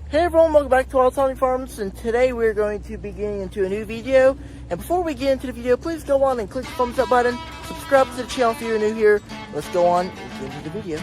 Hey everyone, welcome back to Wild Tony Farms, and today we're going to be getting into a new video. And before we get into the video, please go on and click the thumbs up button, subscribe to the channel if you're new here. Let's go on and get into the video.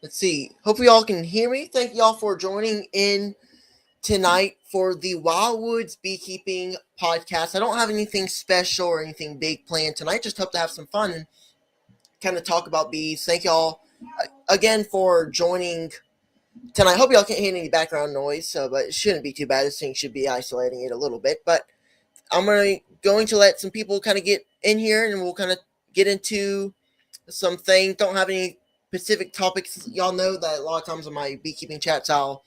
Let's see. Hopefully y'all can hear me. Thank y'all for joining in tonight for the WILDWOODS Beekeeping podcast. I don't have anything special or anything big planned tonight. Just hope to have some fun and kind of talk about bees. Thank y'all again for joining tonight. Hope y'all can't hear any background noise, but it shouldn't be too bad. This thing should be isolating it a little bit. But I'm going to let some people kind of get in here, and we'll kind of get into some things. Don't have any specific topics. Y'all know that a lot of times in my beekeeping chats I'll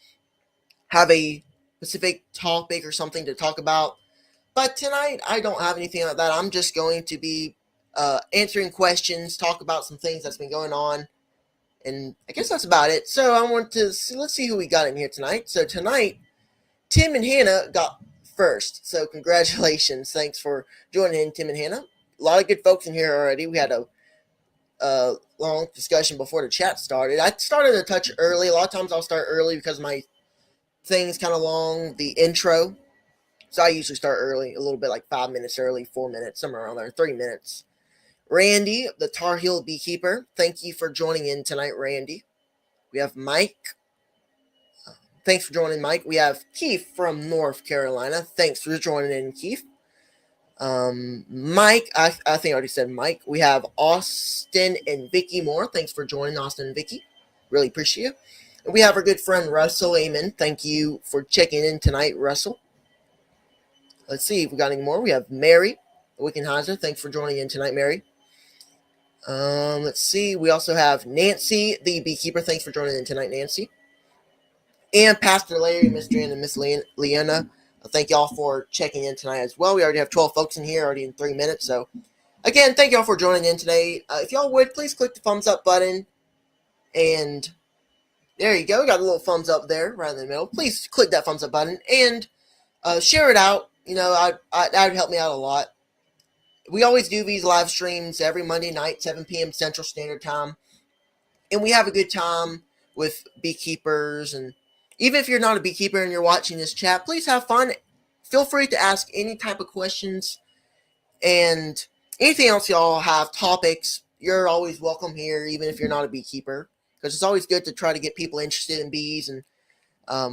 have a specific topic or something to talk about, but tonight I don't have anything like that. I'm just going to be answering questions, talk about some things that's been going on, and I guess that's about it. So I want to see, let's see who we got in here tonight. So tonight Tim and Hannah got first, so congratulations. Thanks for joining in, Tim and Hannah. A lot of good folks in here already. We had a long discussion before the chat started. I started a touch early. A lot of times I'll start early because my thing's kind of long, the intro. So I usually start early, a little bit, like 5 minutes early, 4 minutes, somewhere around there, 3 minutes. Randy, the Tar Heel Beekeeper, thank you for joining in tonight, Randy. We have Mike. Thanks for joining, Mike. We have Keith from North Carolina. Thanks for joining in, Keith. Mike, I think I already said Mike. We have Austin and Vicky Moore. Thanks for joining, Austin and Vicky. Really appreciate you. And we have our good friend Russell Amen. Thank you for checking in tonight, Russell. Let's see if we got any more. We have Mary Wickenheiser. Thanks for joining in tonight, Mary. Let's see. We also have Nancy, the beekeeper. Thanks for joining in tonight, Nancy. And Pastor Larry, Miss Jan, and Miss Leanna. Thank y'all for checking in tonight as well. We already have 12 folks in here, already in 3 minutes. So, again, thank y'all for joining in today. If y'all would, please click the thumbs up button. And there you go. We got a little thumbs up there right in the middle. Please click that thumbs up button and share it out. You know, that would help me out a lot. We always do these live streams every Monday night, 7 p.m. Central Standard Time. And we have a good time with beekeepers. And even if you're not a beekeeper and you're watching this chat, please have fun. Feel free to ask any type of questions. And anything else y'all have, topics, you're always welcome here, even if you're not a beekeeper. Because it's always good to try to get people interested in bees. And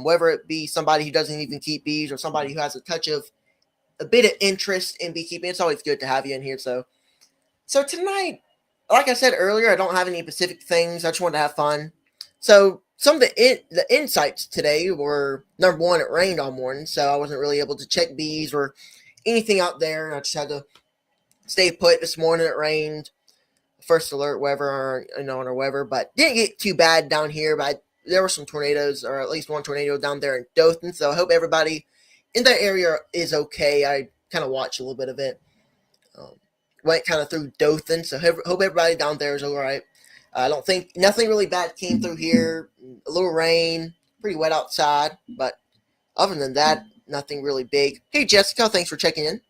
whether it be somebody who doesn't even keep bees or somebody who has a bit of interest in beekeeping, it's always good to have you in here. So tonight, like I said earlier, I don't have any specific things. I just wanted to have fun. So some of the insights today were, number one, it rained all morning, so I wasn't really able to check bees or anything out there. I just had to stay put. This morning it rained. First alert, whatever, on our weather, but didn't get too bad down here. But there were some tornadoes, or at least one tornado down there in Dothan. So I hope everybody in that area is okay. I kind of watched a little bit of it. Went kind of through Dothan, so hope everybody down there is all right. I don't think nothing really bad came through here. A little rain, pretty wet outside, but other than that, nothing really big. Hey Jessica, thanks for checking in.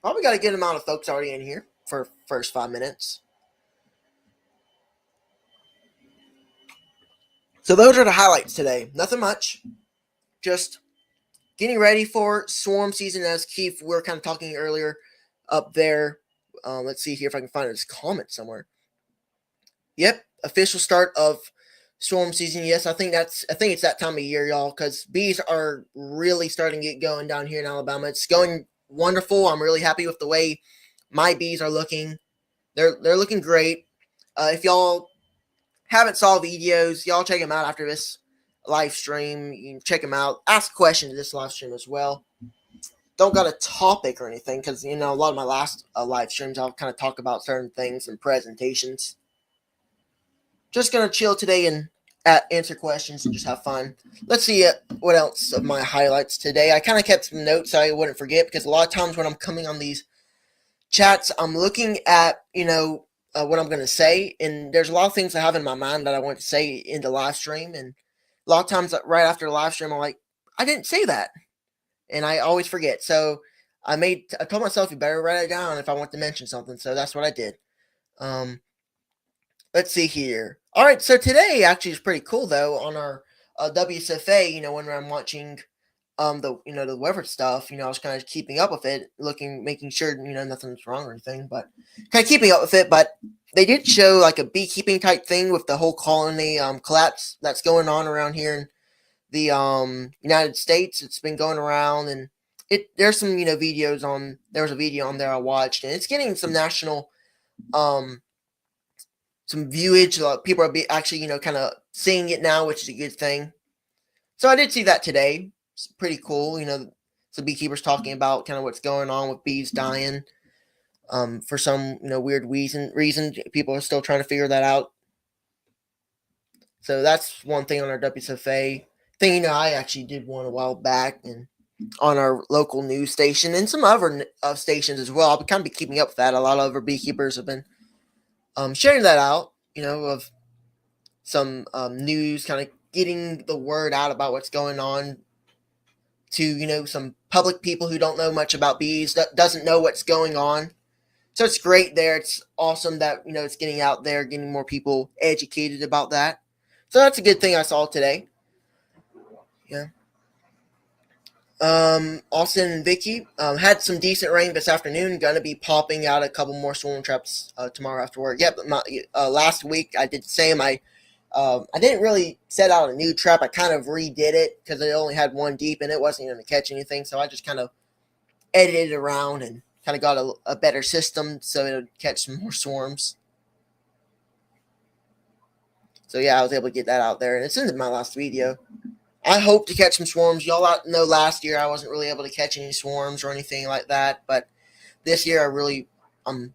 Probably got a good amount of folks already in here for first 5 minutes. So those are the highlights today. Nothing much. Just getting ready for swarm season, as Keith we were kind of talking earlier up there. Let's see here if I can find this comment somewhere. Yep, official start of swarm season. Yes, I think it's that time of year, y'all, because bees are really starting to get going down here in Alabama. It's going wonderful. I'm really happy with the way my bees are looking. They're looking great. If y'all haven't saw videos, y'all check them out after this live stream. You can check them out. Ask questions in this live stream as well. Don't got a topic or anything because a lot of my last live streams I'll kind of talk about certain things and presentations. Just gonna chill today and answer questions and just have fun. Let's see what else of my highlights today. I kind of kept some notes so I wouldn't forget because a lot of times when I'm coming on these chats, I'm looking at what I'm gonna say, and there's a lot of things I have in my mind that I want to say in the live stream, and a lot of times right after the live stream, I'm like, I didn't say that, and I always forget. So I told myself you better write it down if I want to mention something. So that's what I did. Let's see here. All right, so today actually is pretty cool though on our WSFA. When I'm watching the weather stuff, I was kind of keeping up with it, making sure nothing's wrong or anything, but kind of keeping up with it. But they did show like a beekeeping type thing with the whole colony collapse that's going on around here in the United States. It's been going around, and there's some videos on. There was a video on there I watched, and it's getting some national some viewage. People are actually kind of seeing it now, which is a good thing. So I did see that today. It's pretty cool. Some beekeepers talking about kind of what's going on with bees dying. For some weird reason. People are still trying to figure that out. So that's one thing on our WSFA thing. I actually did one a while back and on our local news station and some other stations as well. I'll kind of be keeping up with that. A lot of other beekeepers have been sharing that out. Of some news, kind of getting the word out about what's going on to some public people who don't know much about bees, that doesn't know what's going on. So it's great there. It's awesome that it's getting out there, getting more people educated about that. So that's a good thing I saw today. Yeah. Austin and Vicky had some decent rain this afternoon. Going to be popping out a couple more swarm traps tomorrow after work. Yep. Last week I did the same. I didn't really set out a new trap. I kind of redid it because it only had one deep and it wasn't going to catch anything. So I just kind of edited it around and kind of got a better system so it would catch some more swarms. So yeah, I was able to get that out there, and it's in my last video. I hope to catch some swarms. Y'all know last year I wasn't really able to catch any swarms or anything like that, but this year I'm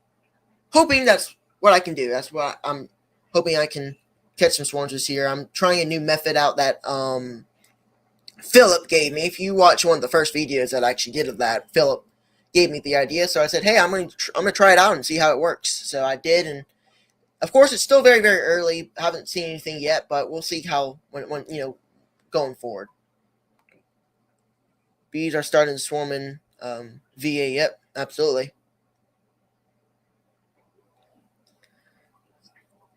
hoping that's what I can do. That's what I'm hoping I can catch some swarms this year. I'm trying a new method out that Philip gave me. If you watch one of the first videos that I actually did of that, Philip gave me the idea. So I said, hey, I'm gonna try it out and see how it works. So I did, and of course it's still very, very early. I haven't seen anything yet, but we'll see how when going forward. Bees are starting to swarm in VA. Yep, absolutely.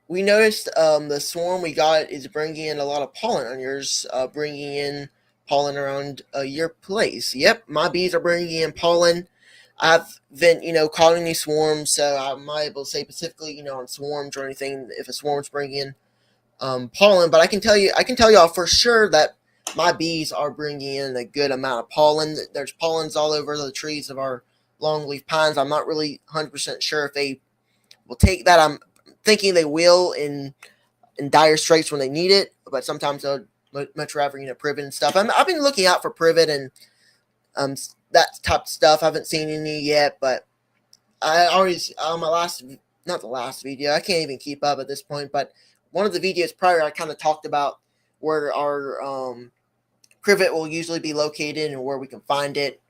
We noticed the swarm we got is bringing in a lot of pollen on yours, bringing in pollen around your place. Yep, my bees are bringing in pollen. I've been, caught any swarms, so I'm not able to say specifically, on swarms or anything if a swarm's bringing in pollen. But I can tell y'all for sure that my bees are bringing in a good amount of pollen. There's pollens all over the trees of our longleaf pines. I'm not really 100% sure if they will take that. I'm thinking they will in dire straits when they need it, but sometimes they'll much rather privet and stuff. I've been looking out for privet and that type of stuff. I haven't seen any yet, but I always on my not the last video. I can't even keep up at this point, but one of the videos prior, I kind of talked about where our privet will usually be located and where we can find it.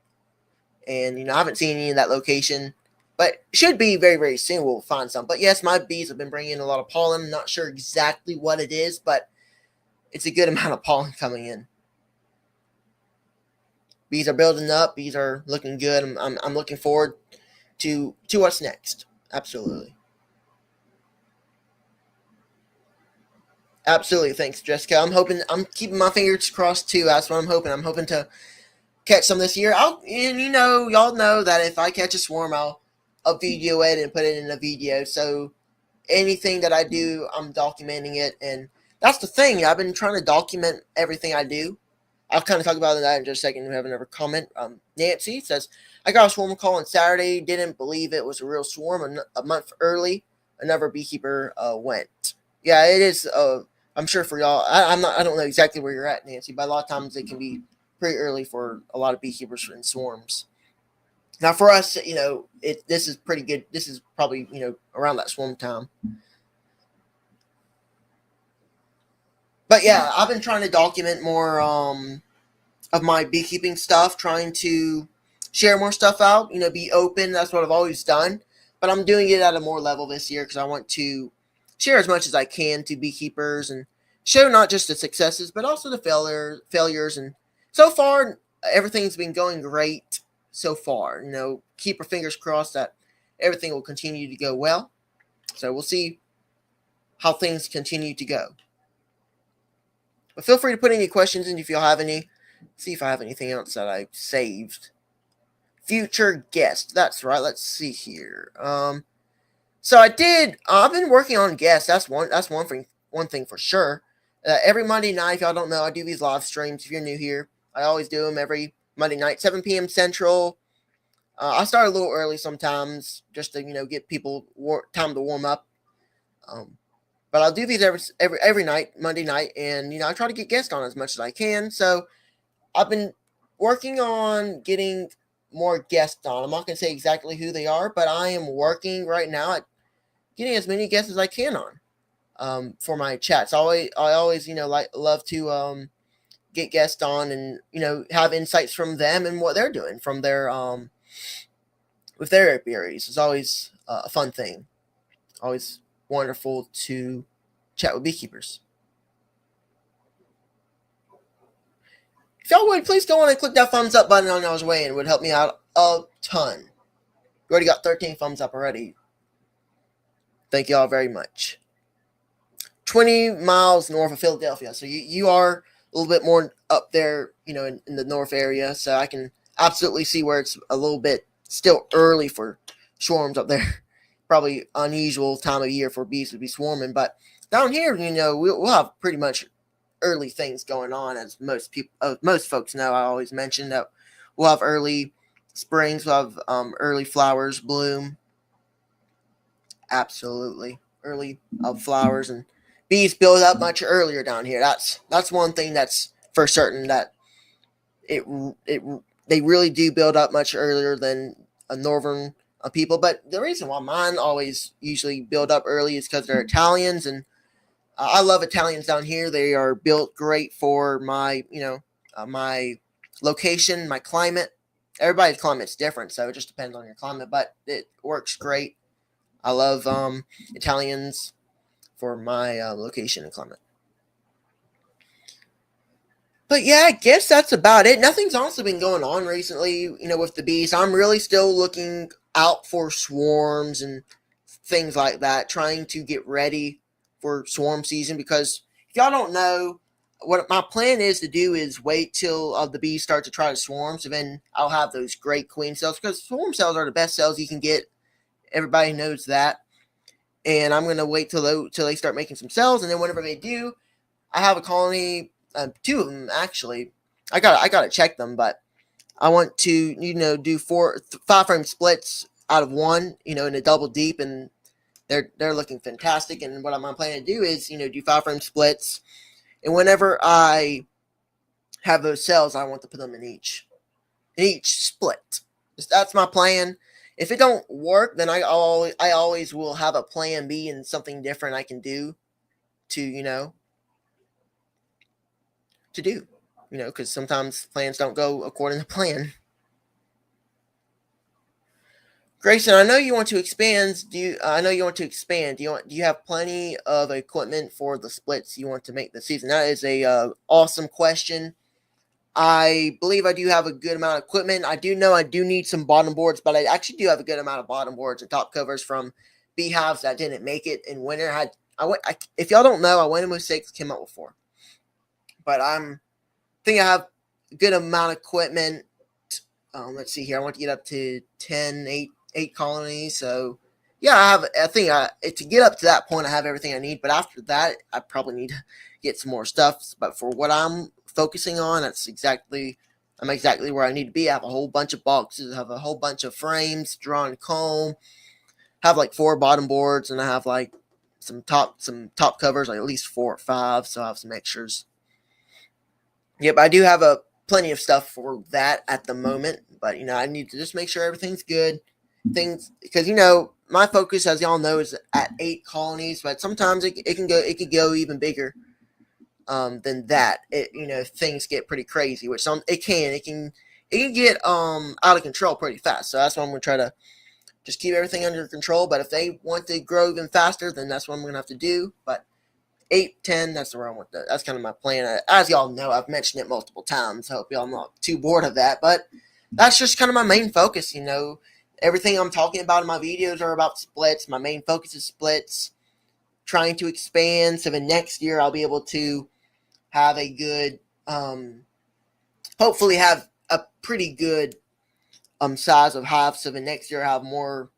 And I haven't seen any in that location, But should be very, very soon we'll find some. But yes, my bees have been bringing in a lot of pollen. I'm not sure exactly what it is, but it's a good amount of pollen coming in. Bees are building up. Bees are looking good. I'm looking forward to what's next. Absolutely. Absolutely. Thanks, Jessica. I'm keeping my fingers crossed too. That's what I'm hoping. I'm hoping to catch some this year. And y'all know that if I catch a swarm, I'll video it and put it in a video. So anything that I do, I'm documenting it, and that's the thing. I've been trying to document everything I do. I'll kind of talk about that in just a second. We have another comment. Nancy says, I got a swarm call on Saturday. Didn't believe it was a real swarm. A month early, another beekeeper went. Yeah, it is. I'm sure for y'all. I don't know exactly where you're at, Nancy, but a lot of times it can be pretty early for a lot of beekeepers in swarms. Now, for us, this is pretty good. This is probably, around that swarm time. But yeah, I've been trying to document more of my beekeeping stuff, trying to share more stuff out, be open. That's what I've always done. But I'm doing it at a more level this year because I want to share as much as I can to beekeepers and show not just the successes, but also the failures. And so far, everything's been going great so far. Keep our fingers crossed that everything will continue to go well. So we'll see how things continue to go. But feel free to put any questions in if you'll have any. See if I have anything else that I saved. Future guest. That's right. Let's see here. So I've been working on guests. That's one thing for sure. Every Monday night, if y'all don't know, I do these live streams. If you're new here, I always do them every Monday night, 7 p.m. Central. I start a little early sometimes just to get people time to warm up. But I'll do these every night, Monday night, and I try to get guests on as much as I can. So I've been working on getting more guests on. I'm not going to say exactly who they are, but I am working right now at getting as many guests as I can on for my chats. I always love to get guests on and have insights from them and what they're doing from their with their apiaries. It's always a fun thing. Always wonderful to chat with beekeepers. If y'all would, please go on and click that thumbs up button on y'all's way, and it would help me out a ton. We already got 13 thumbs up already. Thank y'all very much. 20 miles north of Philadelphia. So you are a little bit more up there, in the north area. So I can absolutely see where it's a little bit still early for swarms up there. Probably unusual time of year for bees to be swarming. But down here, we'll have pretty much early things going on, as most folks know. I always mention that we'll have early springs, we'll have early flowers bloom. Absolutely, early flowers, and bees build up much earlier down here. That's one thing that's for certain, that it they really do build up much earlier than a northern people. But the reason why mine always usually build up early is because they're Italians, and I love Italians down here. They are built great for my, my location, my climate. Everybody's climate's different, so it just depends on your climate, but it works great. I love Italians for my location and climate. But yeah, I guess that's about it. Nothing's honestly been going on recently, with the bees. I'm really still looking out for swarms and things like that, trying to get ready for swarm season, because if y'all don't know, what my plan is to do is wait till the bees start to try to swarm, so then I'll have those great queen cells, because swarm cells are the best cells you can get. Everybody knows that. And I'm going to wait till they start making some cells, and then whenever they do, I have a colony, 2 of them actually. I gotta check them, but I want to do 5 frame splits out of 1, in a double deep, and they're looking fantastic. And what I'm planning to do is, do 5 frame splits. And whenever I have those cells, I want to put them in each split. That's my plan. If it don't work, then I always will have a plan B and something different I can do to, because sometimes plans don't go according to plan. Grayson, I know you want to expand. I know you want to expand. Do you have plenty of equipment for the splits you want to make this season? That is a awesome question. I believe I do have a good amount of equipment. I do know I do need some bottom boards, but I actually do have a good amount of bottom boards and top covers from beehives that didn't make it in winter. If y'all don't know, I went in with 6, came out with 4. But think I have a good amount of equipment. Let's see here. I want to get up to 10, 8 colonies. So yeah, to get up to that point, I have everything I need. But after that, I probably need to get some more stuff. But for what I'm focusing on, I'm exactly where I need to be. I have a whole bunch of boxes. I have a whole bunch of frames, drawn comb. I have like 4 bottom boards, and I have like some top covers, like at least 4 or 5. So I have some extras. Yep, I do have plenty of stuff for that at the moment, but I need to just make sure everything's good. Because my focus, as y'all know, is at 8 colonies, but sometimes it could go even bigger than that. Things get pretty crazy, which it can get out of control pretty fast. So that's why I'm gonna try to just keep everything under control. But if they want to grow even faster, then that's what I'm gonna have to do. But 8, 10, that's where I want to. That's kind of my plan. As y'all know, I've mentioned it multiple times. I hope y'all not too bored of that. But that's just kind of my main focus. Everything I'm talking about in my videos are about splits. My main focus is splits. Trying to expand so that next year I'll be able to have a good, hopefully have a pretty good size of hive. So the next year I'll have more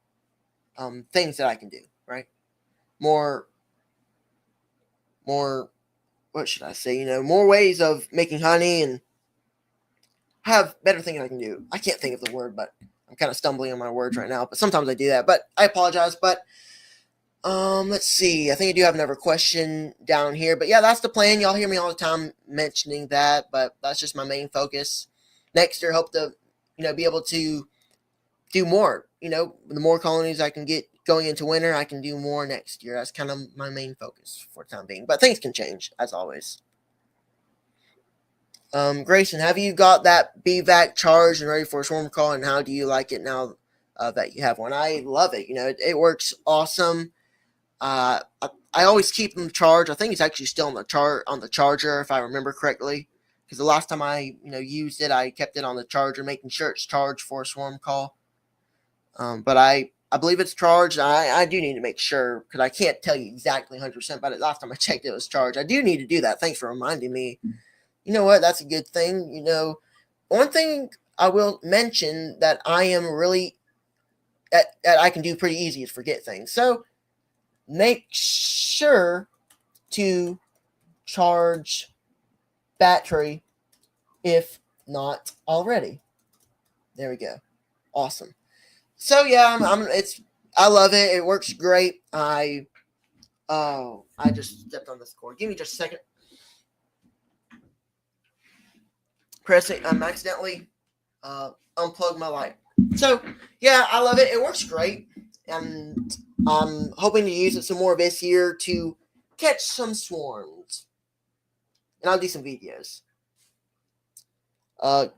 things that I can do. Right, more. What should I say? More ways of making honey and have better things I can do. I can't think of the word, but I'm kind of stumbling on my words right now. But sometimes I do that. But I apologize. But let's see. I think I do have another question down here. But yeah, that's the plan. Y'all hear me all the time mentioning that. But that's just my main focus. Next year, hope to be able to do more. The more colonies I can get going into winter, I can do more next year. That's kind of my main focus for the time being. But things can change, as always. Grayson, have you got that BVAC charged and ready for a swarm call? And how do you like it now that you have one? I love it. It works awesome. I always keep them charged. I think it's actually still on the charger, if I remember correctly. Because the last time I used it, I kept it on the charger, making sure it's charged for a swarm call. But I believe it's charged. I do need to make sure, because I can't tell you exactly 100%, but last time I checked, it was charged. I do need to do that. Thanks for reminding me. You know what? That's a good thing. One thing I will mention that I am really, that I can do pretty easy is forget things. So make sure to charge battery if not already. There we go. Awesome. So yeah, I love it. It works great. I just stepped on this cord. Give me just a second. I'm accidentally unplugged my light. So yeah, I love it. It works great, and I'm hoping to use it some more this year to catch some swarms, and I'll do some videos.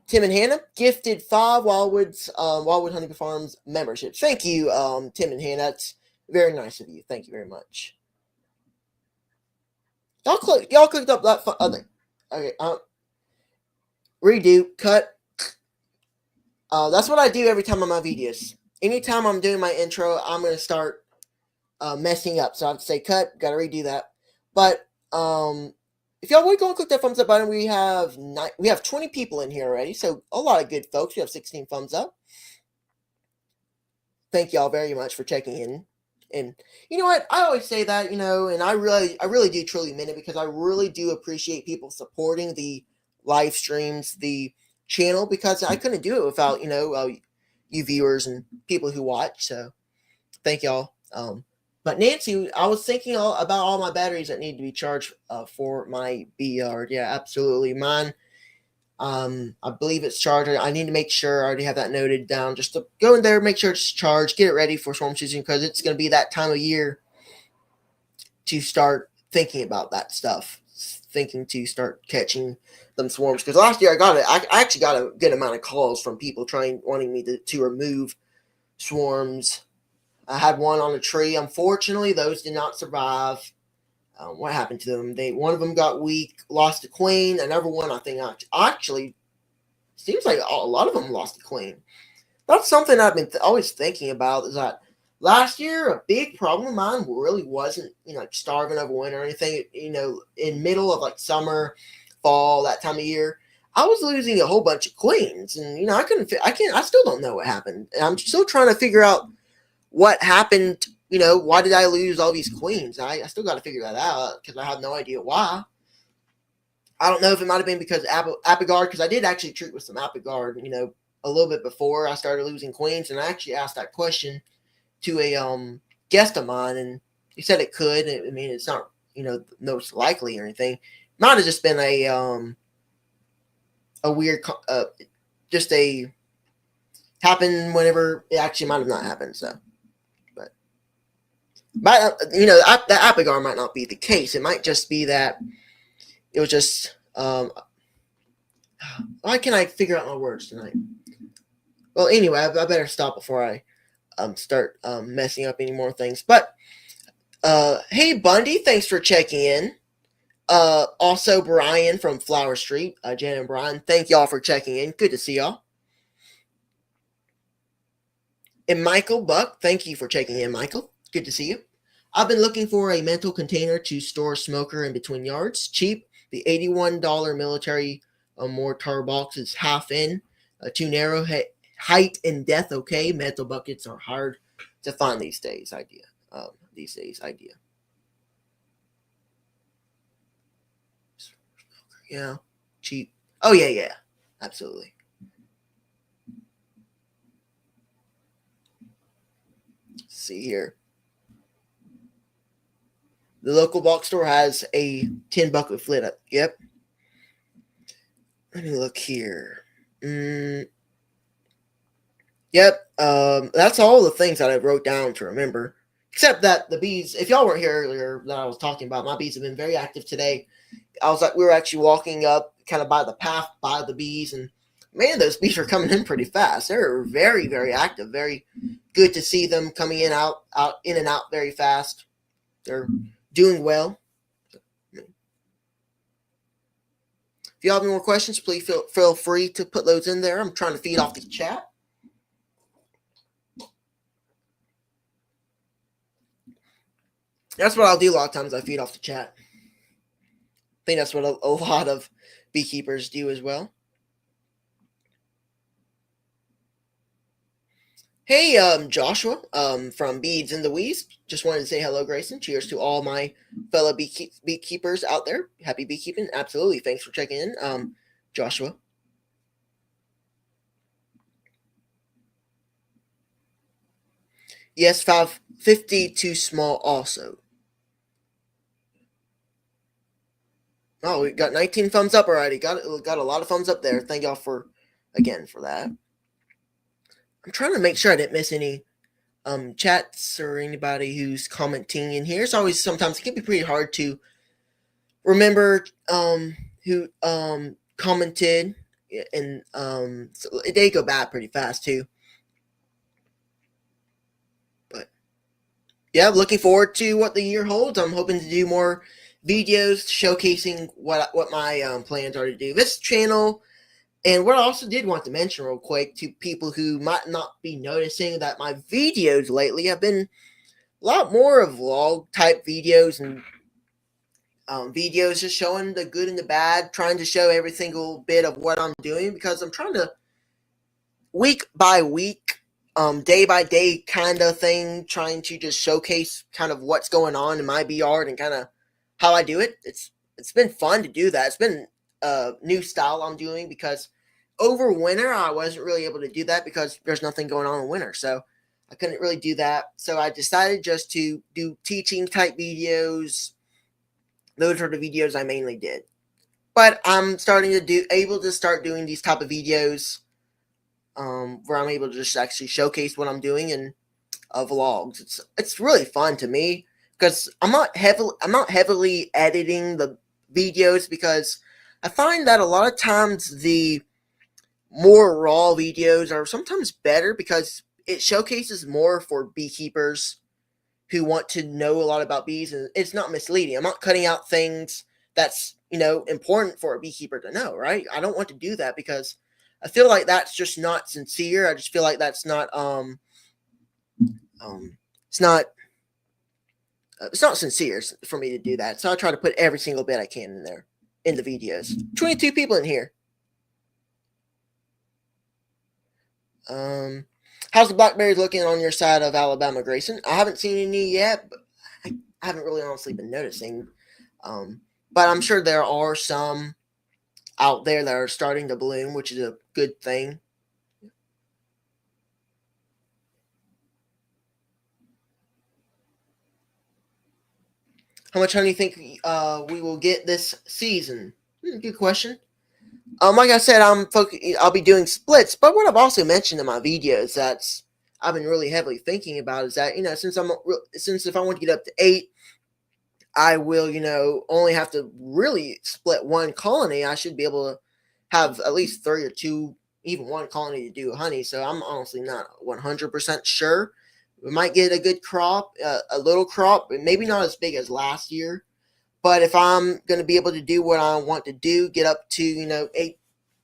Tim and Hannah gifted 5 Wildwood Honey Farms memberships. Thank you, Tim and Hannah. That's very nice of you. Thank you very much. Y'all clicked up that other. Okay. Redo, cut. That's what I do every time on my videos. Anytime I'm doing my intro, I'm gonna start messing up. So I have to say cut. Got to redo that. But if y'all would go and click that thumbs up button, we have 20 people in here already. So a lot of good folks. We have 16 thumbs up. Thank y'all very much for checking in. And you know what? I always say that, and I really do truly mean it, because I really do appreciate people supporting the live streams, the channel, because I couldn't do it without, you viewers and people who watch. So thank y'all. But Nancy, I was thinking about all my batteries that need to be charged for my bee yard. Yeah, absolutely. Mine, I believe it's charged. I need to make sure I already have that noted down. Just to go in there, make sure it's charged, get it ready for swarm season, because it's going to be that time of year to start thinking about that stuff. Thinking to start catching them swarms. Because last year I actually got a good amount of calls from people wanting me to remove swarms. I had one on a tree. Unfortunately, those did not survive. What happened to them? One of them got weak, lost a queen. Another one, I think, actually seems like a lot of them lost a queen. That's something I've been always thinking about. Is that last year a big problem of mine really wasn't like starving over winter or anything. In middle of like summer, fall, that time of year, I was losing a whole bunch of queens, and I still don't know what happened. And I'm still trying to figure out what happened. Why did I lose all these queens? I still got to figure that out because I have no idea why. I don't know if it might have been because Apigard, because I did actually treat with some Apigard, a little bit before I started losing queens, and I actually asked that question to a guest of mine, and he said it could. I mean, it's not most likely or anything. Might have just been a weird, just a happened whenever it actually might have not happened. So, but the Apigard might not be the case. It might just be that it was just. Why can't I figure out my words tonight? Well, anyway, I better stop before I start messing up any more things. But hey, Bundy, thanks for checking in. Also, Brian from Flower Street, Jen and Brian, thank y'all for checking in. Good to see y'all. And Michael Buck, thank you for checking in, Michael. Good to see you. I've been looking for a metal container to store smoker in between yards. Cheap. The $81 military mortar box is half in. Too narrow. Height and depth, okay. Metal buckets are hard to find these days. Idea. Yeah. Cheap. Oh, yeah. Absolutely. Let's see here. The local box store has a tin bucket with lid up. Yep. Let me look here. Yep. That's all the things that I wrote down to remember. Except that the bees, if y'all weren't here earlier that I was talking about, my bees have been very active today. We were actually walking up kind of by the path by the bees, and man, those bees are coming in pretty fast. They're very, very active. Very good to see them coming in and out very fast. They're doing well. If you have any more questions, please feel free to put those in there. I'm trying to feed off the chat. That's what I'll do a lot of times. I feed off the chat. I think that's what a lot of beekeepers do as well. Hey, Joshua, from Beads in the Weeds. Just wanted to say hello, Grayson. Cheers to all my fellow beekeepers out there. Happy beekeeping. Absolutely. Thanks for checking in, Joshua. Yes, 550 too small also. Oh, we got 19 thumbs up already. Got a lot of thumbs up there. Thank y'all for that. I'm trying to make sure I didn't miss any chats or anybody who's commenting in here. It's always sometimes it can be pretty hard to remember who commented, and so they go back pretty fast too. But yeah, looking forward to what the year holds. I'm hoping to do more videos showcasing what my plans are to do this channel. And what I also did want to mention real quick to people who might not be noticing that my videos lately have been a lot more of vlog type videos, and videos just showing the good and the bad, trying to show every single bit of what I'm doing, because I'm trying to week by week, day by day kind of thing, trying to just showcase kind of what's going on in my bee yard and kind of how I do it. It's been fun to do that. It's been a new style I'm doing, because over winter I wasn't really able to do that because there's nothing going on in winter, so I couldn't really do that. So I decided just to do teaching type videos. Those are the videos I mainly did. But I'm starting to start doing these type of videos, where I'm able to just actually showcase what I'm doing in vlogs. It's really fun to me, because I'm not heavily editing the videos, because I find that a lot of times the more raw videos are sometimes better, because it showcases more for beekeepers who want to know a lot about bees, and it's not misleading. I'm not cutting out things that's, important for a beekeeper to know, right? I don't want to do that because I feel like that's just not sincere. I just feel like that's not it's not it's not sincere for me to do that. So I try to put every single bit I can in there in the videos. 22 people in here. How's the blackberries looking on your side of Alabama, Grayson? I haven't seen any yet, but I haven't really honestly been noticing. But I'm sure there are some out there that are starting to bloom, which is a good thing. How much honey do you think we will get this season? Good question. Like I said, I'll be doing splits, but what I've also mentioned in my videos that's I've been really heavily thinking about is that since if I want to get up to 8, I will only have to really split one colony. I should be able to have at least 3 or 2, even one colony to do honey. So I'm honestly not 100% sure. We might get a good crop, a little crop, maybe not as big as last year. But if I'm going to be able to do what I want to do, get up to 8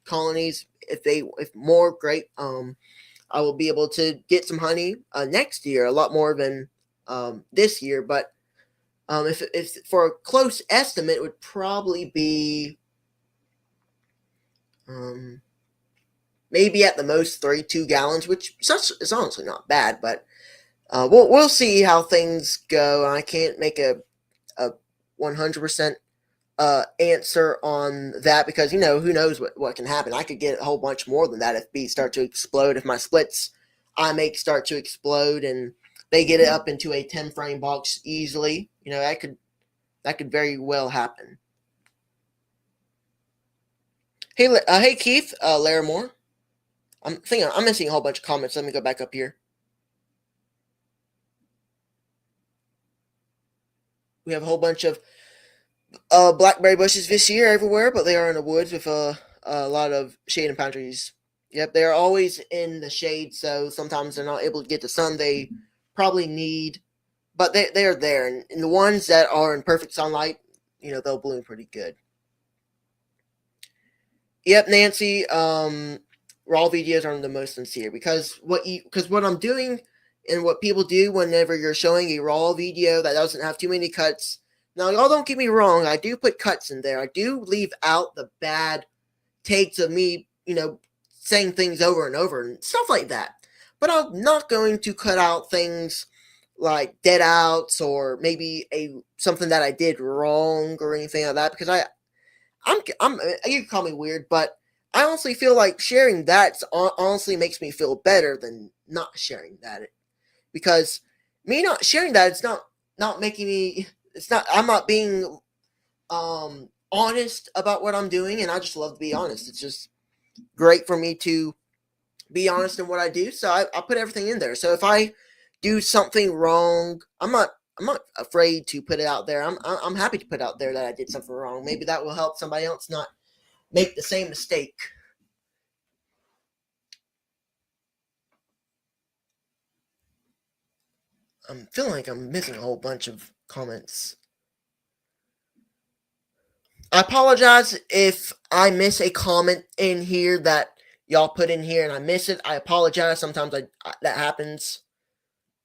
colonies, if more, great. I will be able to get some honey next year, a lot more than this year. But if for a close estimate, it would probably be maybe at the most 32 gallons, which is honestly not bad. But we'll see how things go. I can't make a 100% answer on that because who knows what can happen. I could get a whole bunch more than that if bees start to explode. If my splits I make start to explode and they get it up into a 10 frame box easily, that could very well happen. Hey Keith, Larimore. I'm missing a whole bunch of comments. Let me go back up here. We have a whole bunch of blackberry bushes this year everywhere, but they are in the woods with a lot of shade and pine trees. Yep, they're always in the shade, so sometimes they're not able to get the sun they probably need, but they're there. And the ones that are in perfect sunlight, they'll bloom pretty good. Yep, Nancy, raw videos are the most sincere because what I'm doing and what people do whenever you're showing a raw video that doesn't have too many cuts. Now, y'all don't get me wrong. I do put cuts in there. I do leave out the bad takes of me, saying things over and over and stuff like that. But I'm not going to cut out things like dead outs or maybe something that I did wrong or anything like that because you can call me weird, but I honestly feel like sharing that honestly makes me feel better than not sharing that. Because me not sharing that, it's not making me. I'm not being honest about what I'm doing, and I just love to be honest. It's just great for me to be honest in what I do, so I put everything in there. So if I do something wrong, I'm not afraid to put it out there. I'm happy to put out there that I did something wrong. Maybe that will help somebody else not make the same mistake. I'm feeling like I'm missing a whole bunch of comments. I apologize if I miss a comment in here that y'all put in here and I miss it. I apologize. Sometimes that happens.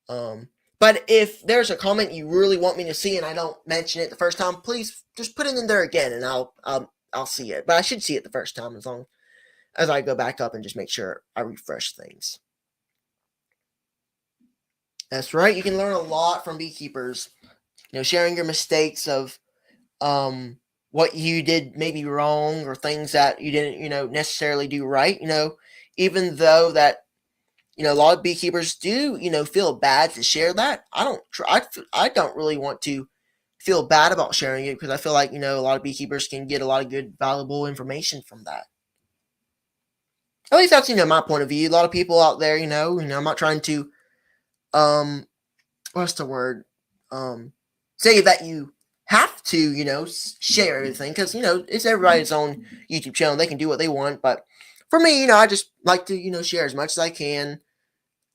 But if there's a comment you really want me to see and I don't mention it the first time, please just put it in there again and I'll see it. But I should see it the first time as long as I go back up and just make sure I refresh things. That's right. You can learn a lot from beekeepers. Sharing your mistakes of what you did maybe wrong or things that you didn't necessarily do right. Even though that a lot of beekeepers do feel bad to share that. I don't really want to feel bad about sharing it because I feel like a lot of beekeepers can get a lot of good valuable information from that. At least that's my point of view. A lot of people out there, I'm not trying to what's the word say that you have to share everything because it's everybody's own YouTube channel. They can do what they want, but for me, I just like to share as much as I can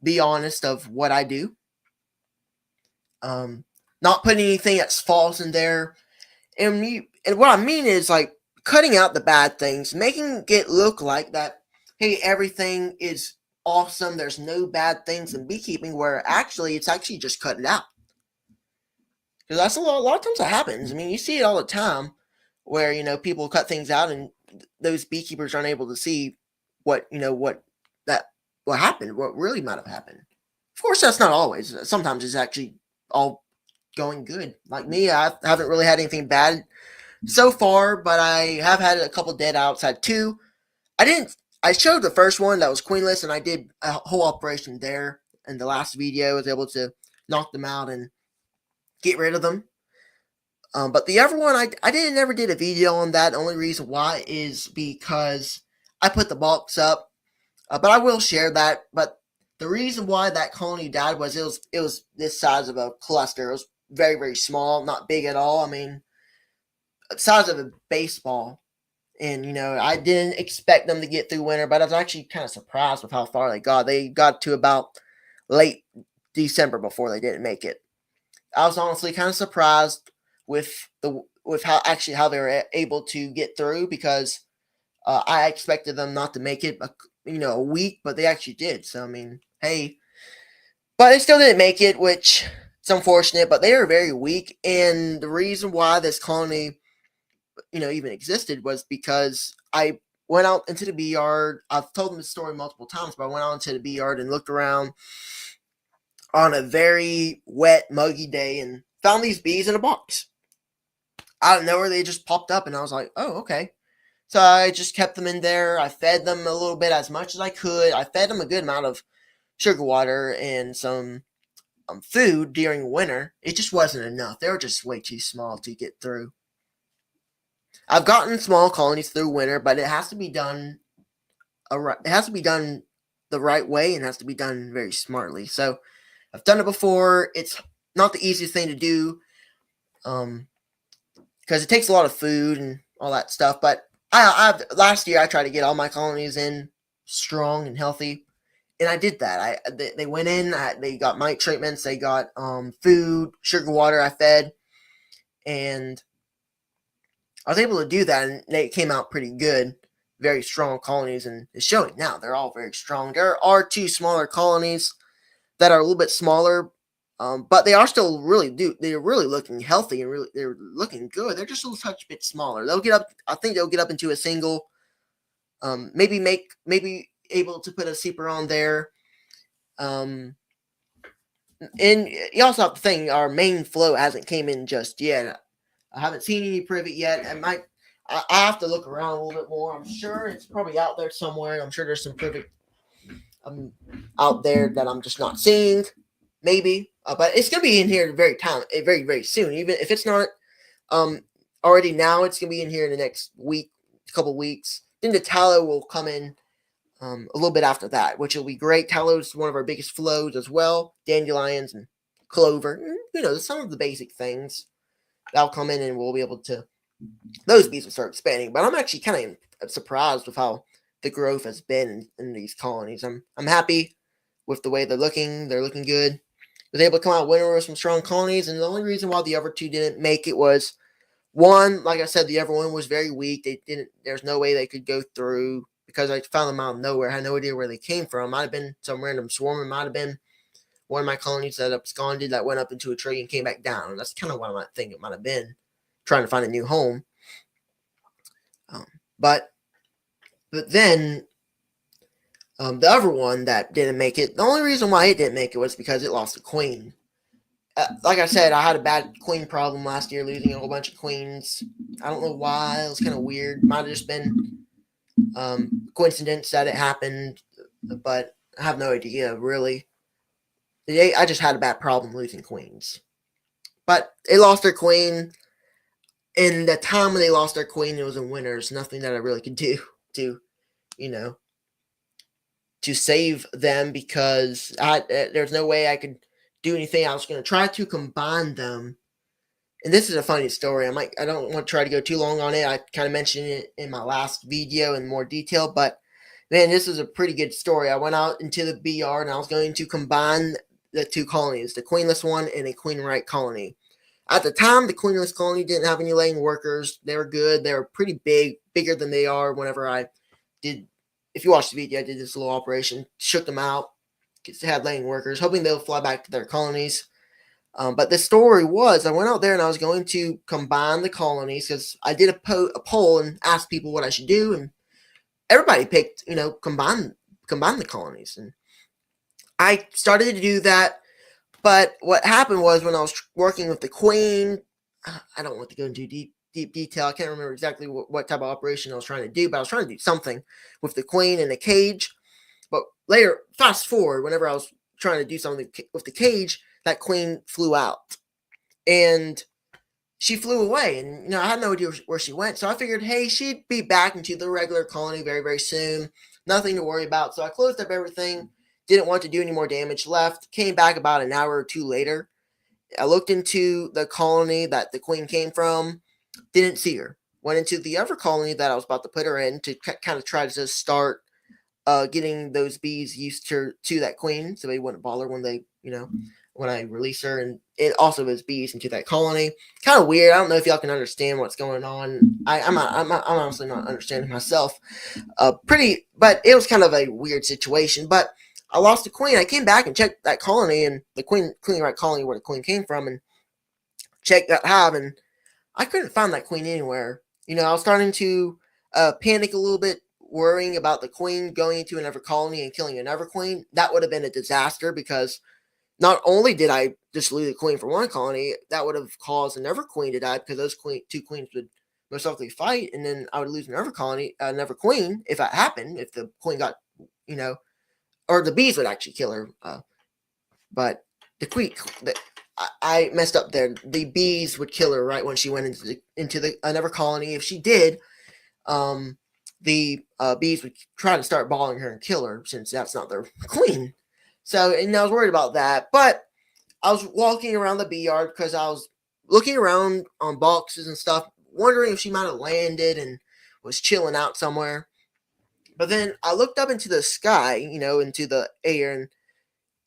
be honest of what I do. Not putting anything that's false in there. And what I mean is like cutting out the bad things, making it look like that, hey, everything is awesome. There's no bad things in beekeeping, where actually it's actually just cut it out. Because that's a lot of times that happens. I mean, you see it all the time where, people cut things out and those beekeepers aren't able to see what, what happened, what really might have happened. Of course, that's not always. Sometimes it's actually all going good. Like me, I haven't really had anything bad so far, but I have had a couple dead outs. I had two. I showed the first one that was queenless, and I did a whole operation there. In the last video, I was able to knock them out and get rid of them. But the other one, I never did a video on that. The only reason why is because I put the box up, but I will share that. But the reason why that colony died was it was this size of a cluster. It was very, very small, not big at all. I mean, the size of a baseball. And, I didn't expect them to get through winter, but I was actually kind of surprised with how far they got. They got to about late December before they didn't make it. I was honestly kind of surprised with how they were able to get through, because I expected them not to make it, a week, but they actually did. So, I mean, hey, but they still didn't make it, which is unfortunate, but they were very weak. And the reason why this colony even existed was because I went out into the bee yard. I've told them the story multiple times, but I went out into the bee yard and looked around on a very wet, muggy day and found these bees in a box. Out of nowhere, they just popped up, and I was like, oh, okay. So I just kept them in there. I fed them a little bit, as much as I could. I fed them a good amount of sugar water and some food during winter. It just wasn't enough. They were just way too small to get through. I've gotten small colonies through winter, but it has to be done. It has to be done the right way, and has to be done very smartly. So I've done it before. It's not the easiest thing to do, because it takes a lot of food and all that stuff. But last year I tried to get all my colonies in strong and healthy, and I did that. They went in. They got mite treatments. They got food, sugar water. I fed, and I was able to do that, and they came out pretty good. Very strong colonies, and it's showing now. They're all very strong. There are two smaller colonies that are a little bit smaller, but they are still they're really looking healthy, and they're looking good. They're just a little touch bit smaller. They'll get up. I think they'll get up into a single. Maybe able to put a seeper on there. And you also have to think our main flow hasn't came in just yet. I haven't seen any privet yet. I have to look around a little bit more. I'm sure it's probably out there somewhere. I'm sure there's some privet out there that I'm just not seeing. Maybe, but it's gonna be in here very very soon. Even if it's not already now, it's gonna be in here in the next couple weeks. Then the tallow will come in a little bit after that, which will be great. Tallow is one of our biggest flows as well. Dandelions and clover, some of the basic things that'll come in, and we'll be able to. Those bees will start expanding. But I'm actually kind of surprised with how the growth has been in these colonies. I'm happy with the way they're looking. They're looking good. I was able to come out winter with some strong colonies, and the only reason why the other two didn't make it was, one, like I said, the other one was very weak. There's no way they could go through, because I found them out of nowhere. I had no idea where they came from. Might have been some random swarm. It might have been one of my colonies that absconded, that went up into a tree and came back down. That's kind of what I might think it might have been, trying to find a new home. But then the other one that didn't make it, the only reason why it didn't make it was because it lost a queen. Like I said, I had a bad queen problem last year, losing a whole bunch of queens. I don't know why. It was kind of weird. Might have just been coincidence that it happened, but I have no idea, really. I just had a bad problem losing queens. But they lost their queen. In the time when they lost their queen, it was in winter. There's nothing that I really could do to save them, because there's no way I could do anything. I was going to try to combine them. And this is a funny story. I don't want to try to go too long on it. I kind of mentioned it in my last video in more detail, but Man, this is a pretty good story. I went out into the bee yard and I was going to combine the two colonies, the queenless one and a queen-right colony. At the time, the queenless colony didn't have any laying workers. They were good. They were pretty big, bigger than they are whenever I did. If you watch the video, I did this little operation, shook them out, had laying workers, hoping they'll fly back to their colonies. But the story was, I went out there and I was going to combine the colonies because I did a poll and asked people what I should do, and everybody picked, combine the colonies, and I started to do that. But what happened was when I was working with the queen, I don't want to go into deep detail. I can't remember exactly what type of operation I was trying to do, but I was trying to do something with the queen in a cage. But later, fast forward, whenever I was trying to do something with the cage, that queen flew out. And she flew away. And, I had no idea where she went. So I figured, hey, she'd be back into the regular colony very, very soon. Nothing to worry about. So I closed up everything. Didn't want to do any more damage. Left. Came back about an hour or two later. I looked into the colony that the queen came from. Didn't see her. Went into the other colony that I was about to put her in to kind of try to start getting those bees used to that queen, so they wouldn't bother when they, when I release her. And it also was bees into that colony. Kind of weird. I don't know if y'all can understand what's going on. I'm honestly not understanding myself. But it was kind of a weird situation. But I lost the queen. I came back and checked that colony and the queen right colony where the queen came from, and checked that hive, and I couldn't find that queen anywhere. I was starting to panic a little bit, worrying about the queen going into another colony and killing another queen. That would have been a disaster, because not only did I just lose the queen from one colony, that would have caused another queen to die, because those two queens would most likely fight, and then I would lose another colony, another queen, if that happened, if the queen got, or the bees would actually kill her. But the queen, I messed up there. The bees would kill her right when she went into another colony. If she did, the bees would try to start balling her and kill her, since that's not their queen. So, and I was worried about that. But I was walking around the bee yard because I was looking around on boxes and stuff, wondering if she might have landed and was chilling out somewhere. But then I looked up into the sky, into the air, and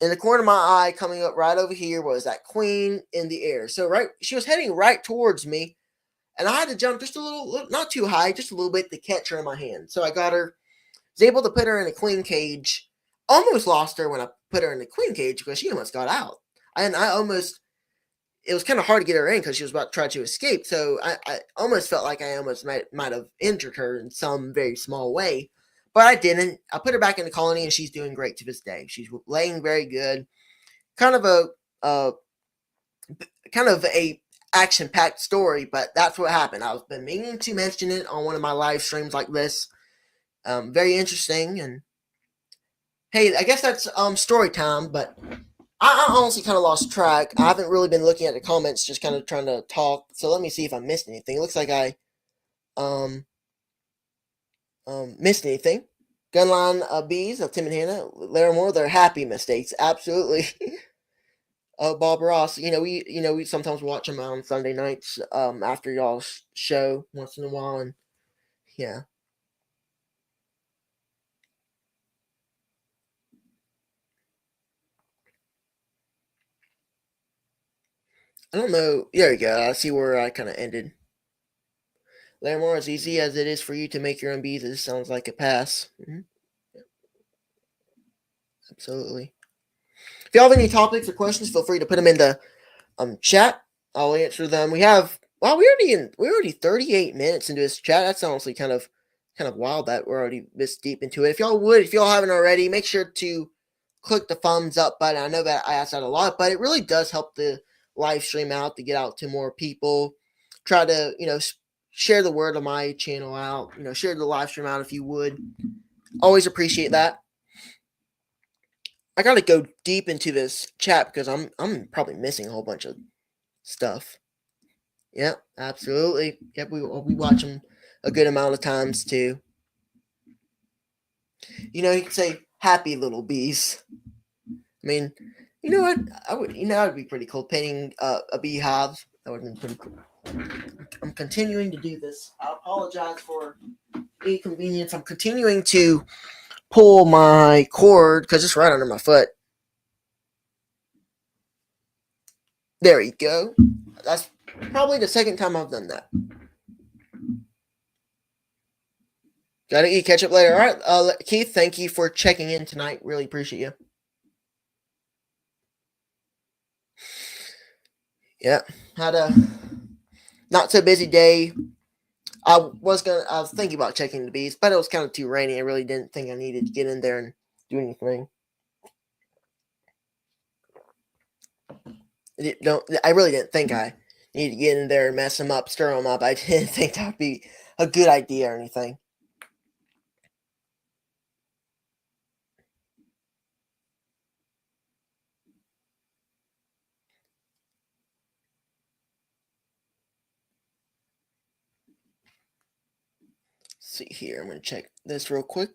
in the corner of my eye, coming up right over here, was that queen in the air. So she was heading right towards me, and I had to jump just a little, not too high, just a little bit to catch her in my hand. So I got her, was able to put her in a queen cage. Almost lost her when I put her in the queen cage, because she almost got out. It was kind of hard to get her in because she was about to try to escape. So I almost felt like I almost might have injured her in some very small way. But I didn't. I put her back in the colony, and she's doing great to this day. She's laying very good. Kind of a action-packed story, but that's what happened. I've been meaning to mention it on one of my live streams like this. Very interesting. And hey, I guess that's story time. But I honestly kind of lost track. I haven't really been looking at the comments, just kind of trying to talk. So let me see if I missed anything. It looks like I missed anything. Gunline bees of Tim and Hannah, Larimore, they're happy mistakes. Absolutely. Bob Ross, we sometimes watch them on Sunday nights after y'all's show once in a while, and yeah. I don't know. There you go. I see where I kind of ended. Larimore, as easy as it is for you to make your own bees, this sounds like a pass. Mm-hmm. Absolutely. If you have any topics or questions, feel free to put them in the chat. I'll answer them. We're already 38 minutes into this chat. That's honestly kind of wild that we're already this deep into it. If y'all haven't already, make sure to click the thumbs up button. I know that I ask that a lot, but it really does help the live stream out to get out to more people. Try to, share the word of my channel out. Share the live stream out if you would. Always appreciate that. I gotta go deep into this chat because I'm probably missing a whole bunch of stuff. Yep, absolutely. Yep, we watch them a good amount of times too. You can say happy little bees. I mean, you know what? That would be pretty cool. Painting a beehive. That would have been pretty cool. I'm continuing to do this. I apologize for inconvenience. I'm continuing to pull my cord because it's right under my foot. There you go. That's probably the second time I've done that. Gotta eat ketchup later. All right, Keith, thank you for checking in tonight. Really appreciate you. Yeah, had a not so busy day. I was thinking about checking the bees, but it was kind of too rainy. I really didn't think I needed to get in there and do anything. I really didn't think I needed to get in there and mess them up, stir them up. I didn't think that would be a good idea or anything. Let's see here. I'm going to check this real quick.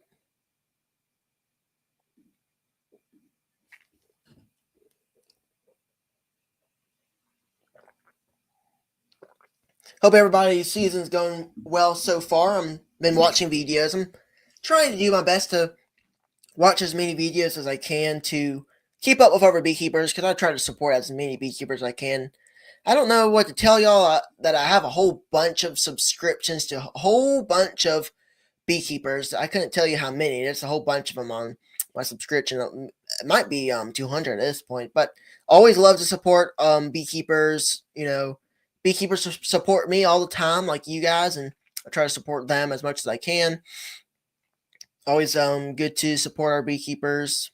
Hope everybody's season's going well so far. I've been watching videos. I'm trying to do my best to watch as many videos as I can to keep up with other beekeepers because I try to support as many beekeepers as I can. I don't know what to tell y'all that I have a whole bunch of subscriptions to a whole bunch of beekeepers. I couldn't tell you how many. There's a whole bunch of them on my subscription. It might be 200 at this point, but always love to support beekeepers. Beekeepers support me all the time, like you guys, and I try to support them as much as I can. Always good to support our beekeepers.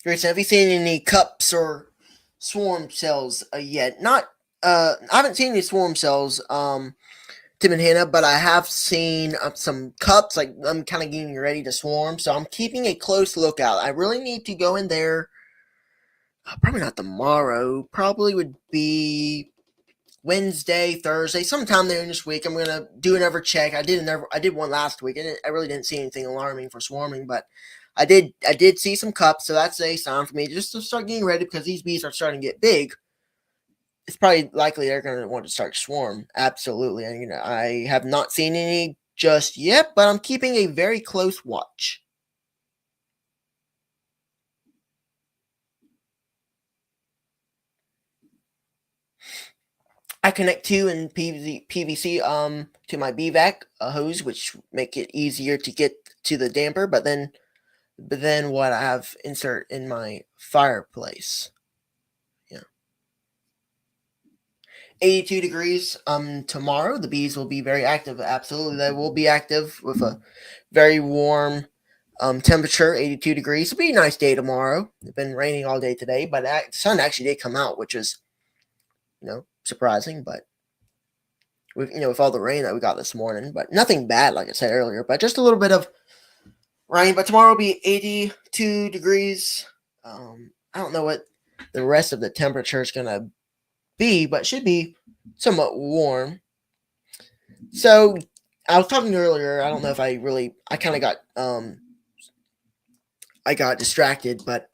Grayson, have you seen any cups or swarm cells yet? Not. I haven't seen any swarm cells. Tim and Hannah, but I have seen some cups. Like I'm kind of getting ready to swarm, so I'm keeping a close lookout. I really need to go in there. Probably not tomorrow. Probably would be Wednesday, Thursday, sometime there in this week. I'm gonna do another check. I did one last week, and I really didn't see anything alarming for swarming, but I did see some cups, so that's a sign for me just to start getting ready because these bees are starting to get big. It's probably likely they're going to want to start to swarm. Absolutely. And, I have not seen any just yet, but I'm keeping a very close watch. I connect two in PVC to my BVAC hose, which make it easier to get to the damper, but then what I have insert in my fireplace. 82 degrees tomorrow. The bees will be very active. Absolutely, they will be active with a very warm temperature, 82 degrees. It'll be a nice day tomorrow. It's been raining all day today, but the sun actually did come out, which is surprising. But with all the rain that we got this morning, but nothing bad, like I said earlier, but just a little bit of rain. But tomorrow will be 82 degrees. I don't know what the rest of the temperature is gonna be, but should be somewhat warm. So I was talking earlier. I don't know if I kind of got I got distracted, but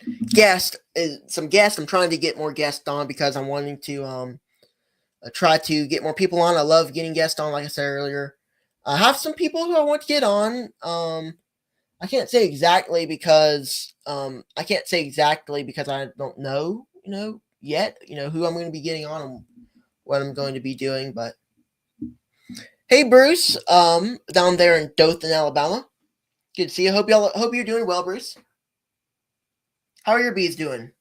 some guests. I'm trying to get more guests on because I'm wanting to try to get more people on. I love getting guests on, like I said earlier. I have some people who I want to get on. I can't say exactly because I don't know, yet, who I'm going to be getting on and what I'm going to be doing. But hey, Bruce, down there in Dothan, Alabama, good to see you. Hope you're doing well, Bruce. How are your bees doing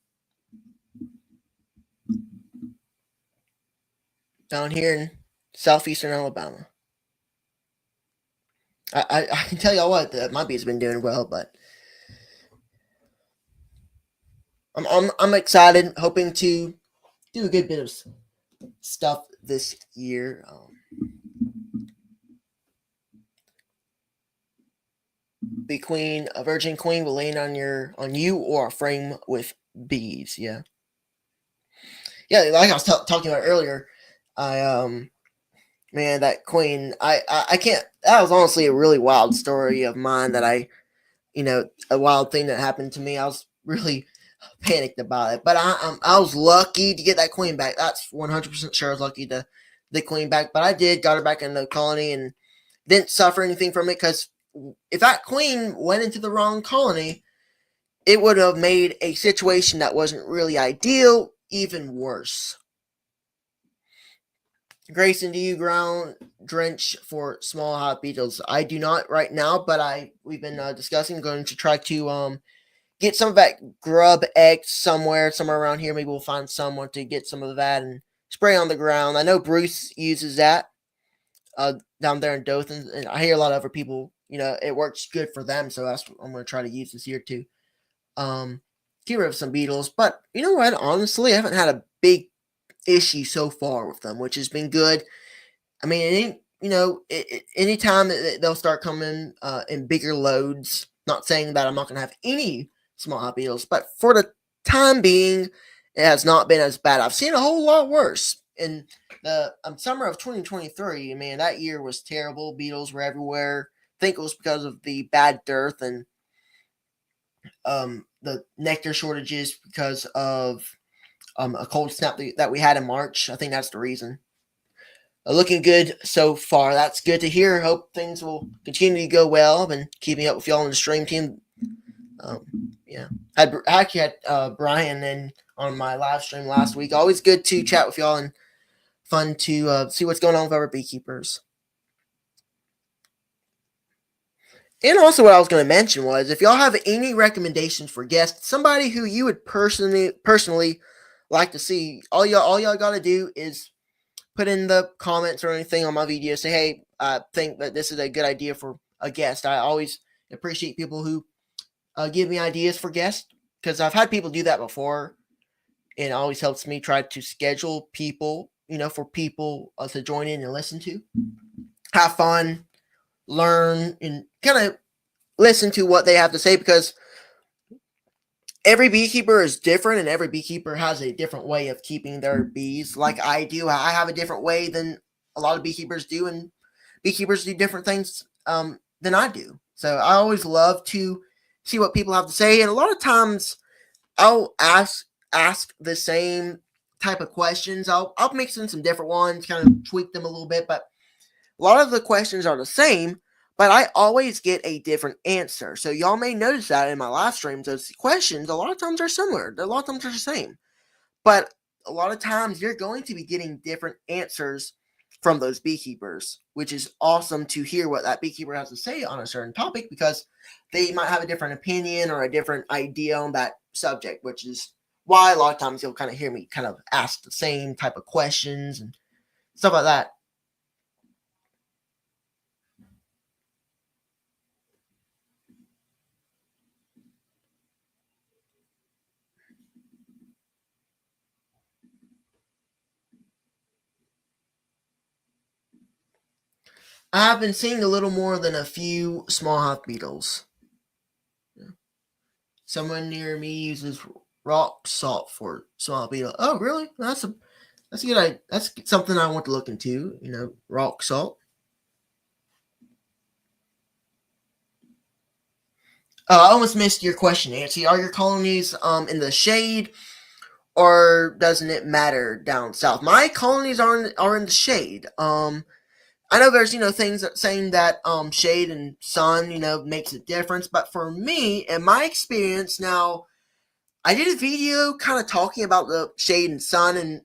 down here in southeastern Alabama? I can tell y'all what, my bees have been doing well, but I'm excited, hoping to do a good bit of stuff this year. Be queen, a virgin queen will land on you or a frame with bees. Yeah, like I was talking about earlier. Man, that queen. I can't. That was honestly a really wild story of mine that a wild thing that happened to me. I was really panicked about it. But I was lucky to get that queen back. That's 100% sure I was lucky to the queen back. But I got her back in the colony and didn't suffer anything from it, because if that queen went into the wrong colony, it would have made a situation that wasn't really ideal even worse. Grayson, do you ground drench for small hive beetles? I do not right now, but we've been discussing going to try to get some of that grub eggs somewhere around here. Maybe we'll find someone to get some of that and spray on the ground. I know Bruce uses that down there in Dothan, and I hear a lot of other people. It works good for them, so that's what I'm going to try to use this year too. Get rid of some beetles, but you know what? Honestly, I haven't had a big issue so far with them, which has been good. I mean, anytime that they'll start coming in bigger loads. Not saying that I'm not going to have any small hive beetles, but for the time being, it has not been as bad. I've seen a whole lot worse. In the summer of 2023, man, that year was terrible. Beetles were everywhere. I think it was because of the bad dearth and the nectar shortages because of a cold snap that we had in March. I think that's the reason. Looking good so far. That's good to hear. Hope things will continue to go well. I've been keeping up with y'all on the stream team. Yeah, I actually had Brian in on my live stream last week. Always good to chat with y'all and fun to see what's going on with our beekeepers. And also, what I was going to mention was, if y'all have any recommendations for guests, somebody who you would personally like to see, all y'all got to do is put in the comments or anything on my video. Say, hey, I think that this is a good idea for a guest. I always appreciate people who give me ideas for guests, because I've had people do that before, and it always helps me try to schedule people, for people to join in and listen to, have fun, learn, and kind of listen to what they have to say, because every beekeeper is different, and every beekeeper has a different way of keeping their bees. Like I do, I have a different way than a lot of beekeepers do, and beekeepers do different things than I do. So I always love to see what people have to say, and a lot of times I'll ask the same type of questions. I'll mix in some different ones, kind of tweak them a little bit, but a lot of the questions are the same, but I always get a different answer. So y'all may notice that in my live streams, those questions a lot of times are similar. A lot of times are the same. But a lot of times you're going to be getting different answers from those beekeepers, which is awesome to hear what that beekeeper has to say on a certain topic, because they might have a different opinion or a different idea on that subject, which is why a lot of times you'll kind of hear me kind of ask the same type of questions and stuff like that. I've been seeing a little more than a few small hive beetles. Someone near me uses rock salt for small beetle. Oh, really? That's a good. That's something I want to look into. Rock salt. I almost missed your question, Nancy. Are your colonies in the shade, or doesn't it matter down south? My colonies are in the shade. I know there's things that saying that shade and sun makes a difference, but for me, in my experience now, I did a video kind of talking about the shade and sun, and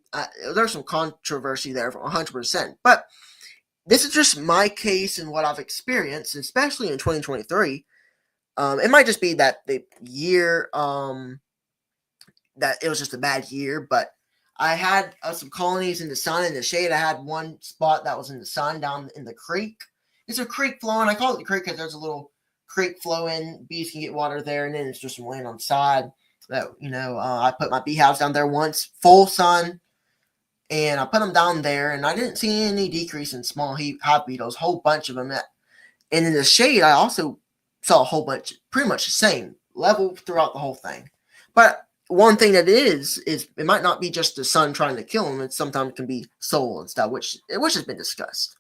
there's some controversy there for 100%. But this is just my case and what I've experienced, especially in 2023. It might just be that the year that it was just a bad year, but I had some colonies in the sun and the shade. I had one spot that was in the sun down in the creek. It's a creek flowing. I call it the creek because there's a little creek flowing. Bees can get water there, and then it's just some land on the side. That I put my bee house down there once, full sun, and I put them down there, and I didn't see any decrease in small hive beetles. A whole bunch of them. And in the shade, I also saw a whole bunch, pretty much the same level throughout the whole thing. But one thing that is it might not be just the sun trying to kill them. It sometimes can be soul and stuff, which has been discussed.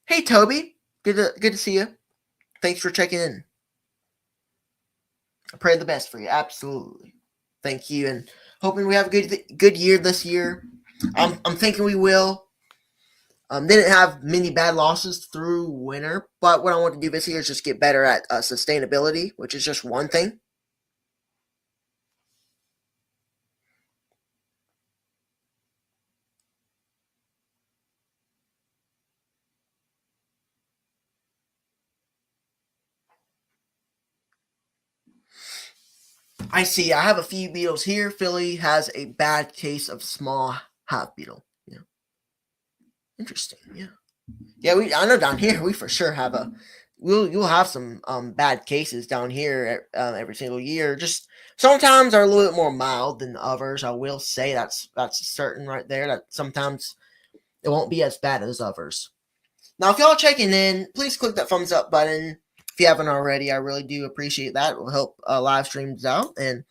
Hey, Toby, good to see you. Thanks for checking in. I pray the best for you. Absolutely. Thank you, and hoping we have a good year this year. I'm thinking we will. Didn't have many bad losses through winter, but what I want to do this year is just get better at sustainability, which is just one thing. I see. I have a few beetles here. Philly has a bad case of small hive beetle. Yeah, interesting. Yeah, yeah. I know down here we for sure have a. You'll have some bad cases down here every single year. Just sometimes are a little bit more mild than others. I will say that's certain right there. That sometimes it won't be as bad as others. Now, if y'all checking in, please click that thumbs up button if you haven't already. I really do appreciate that. It will help live streams out. And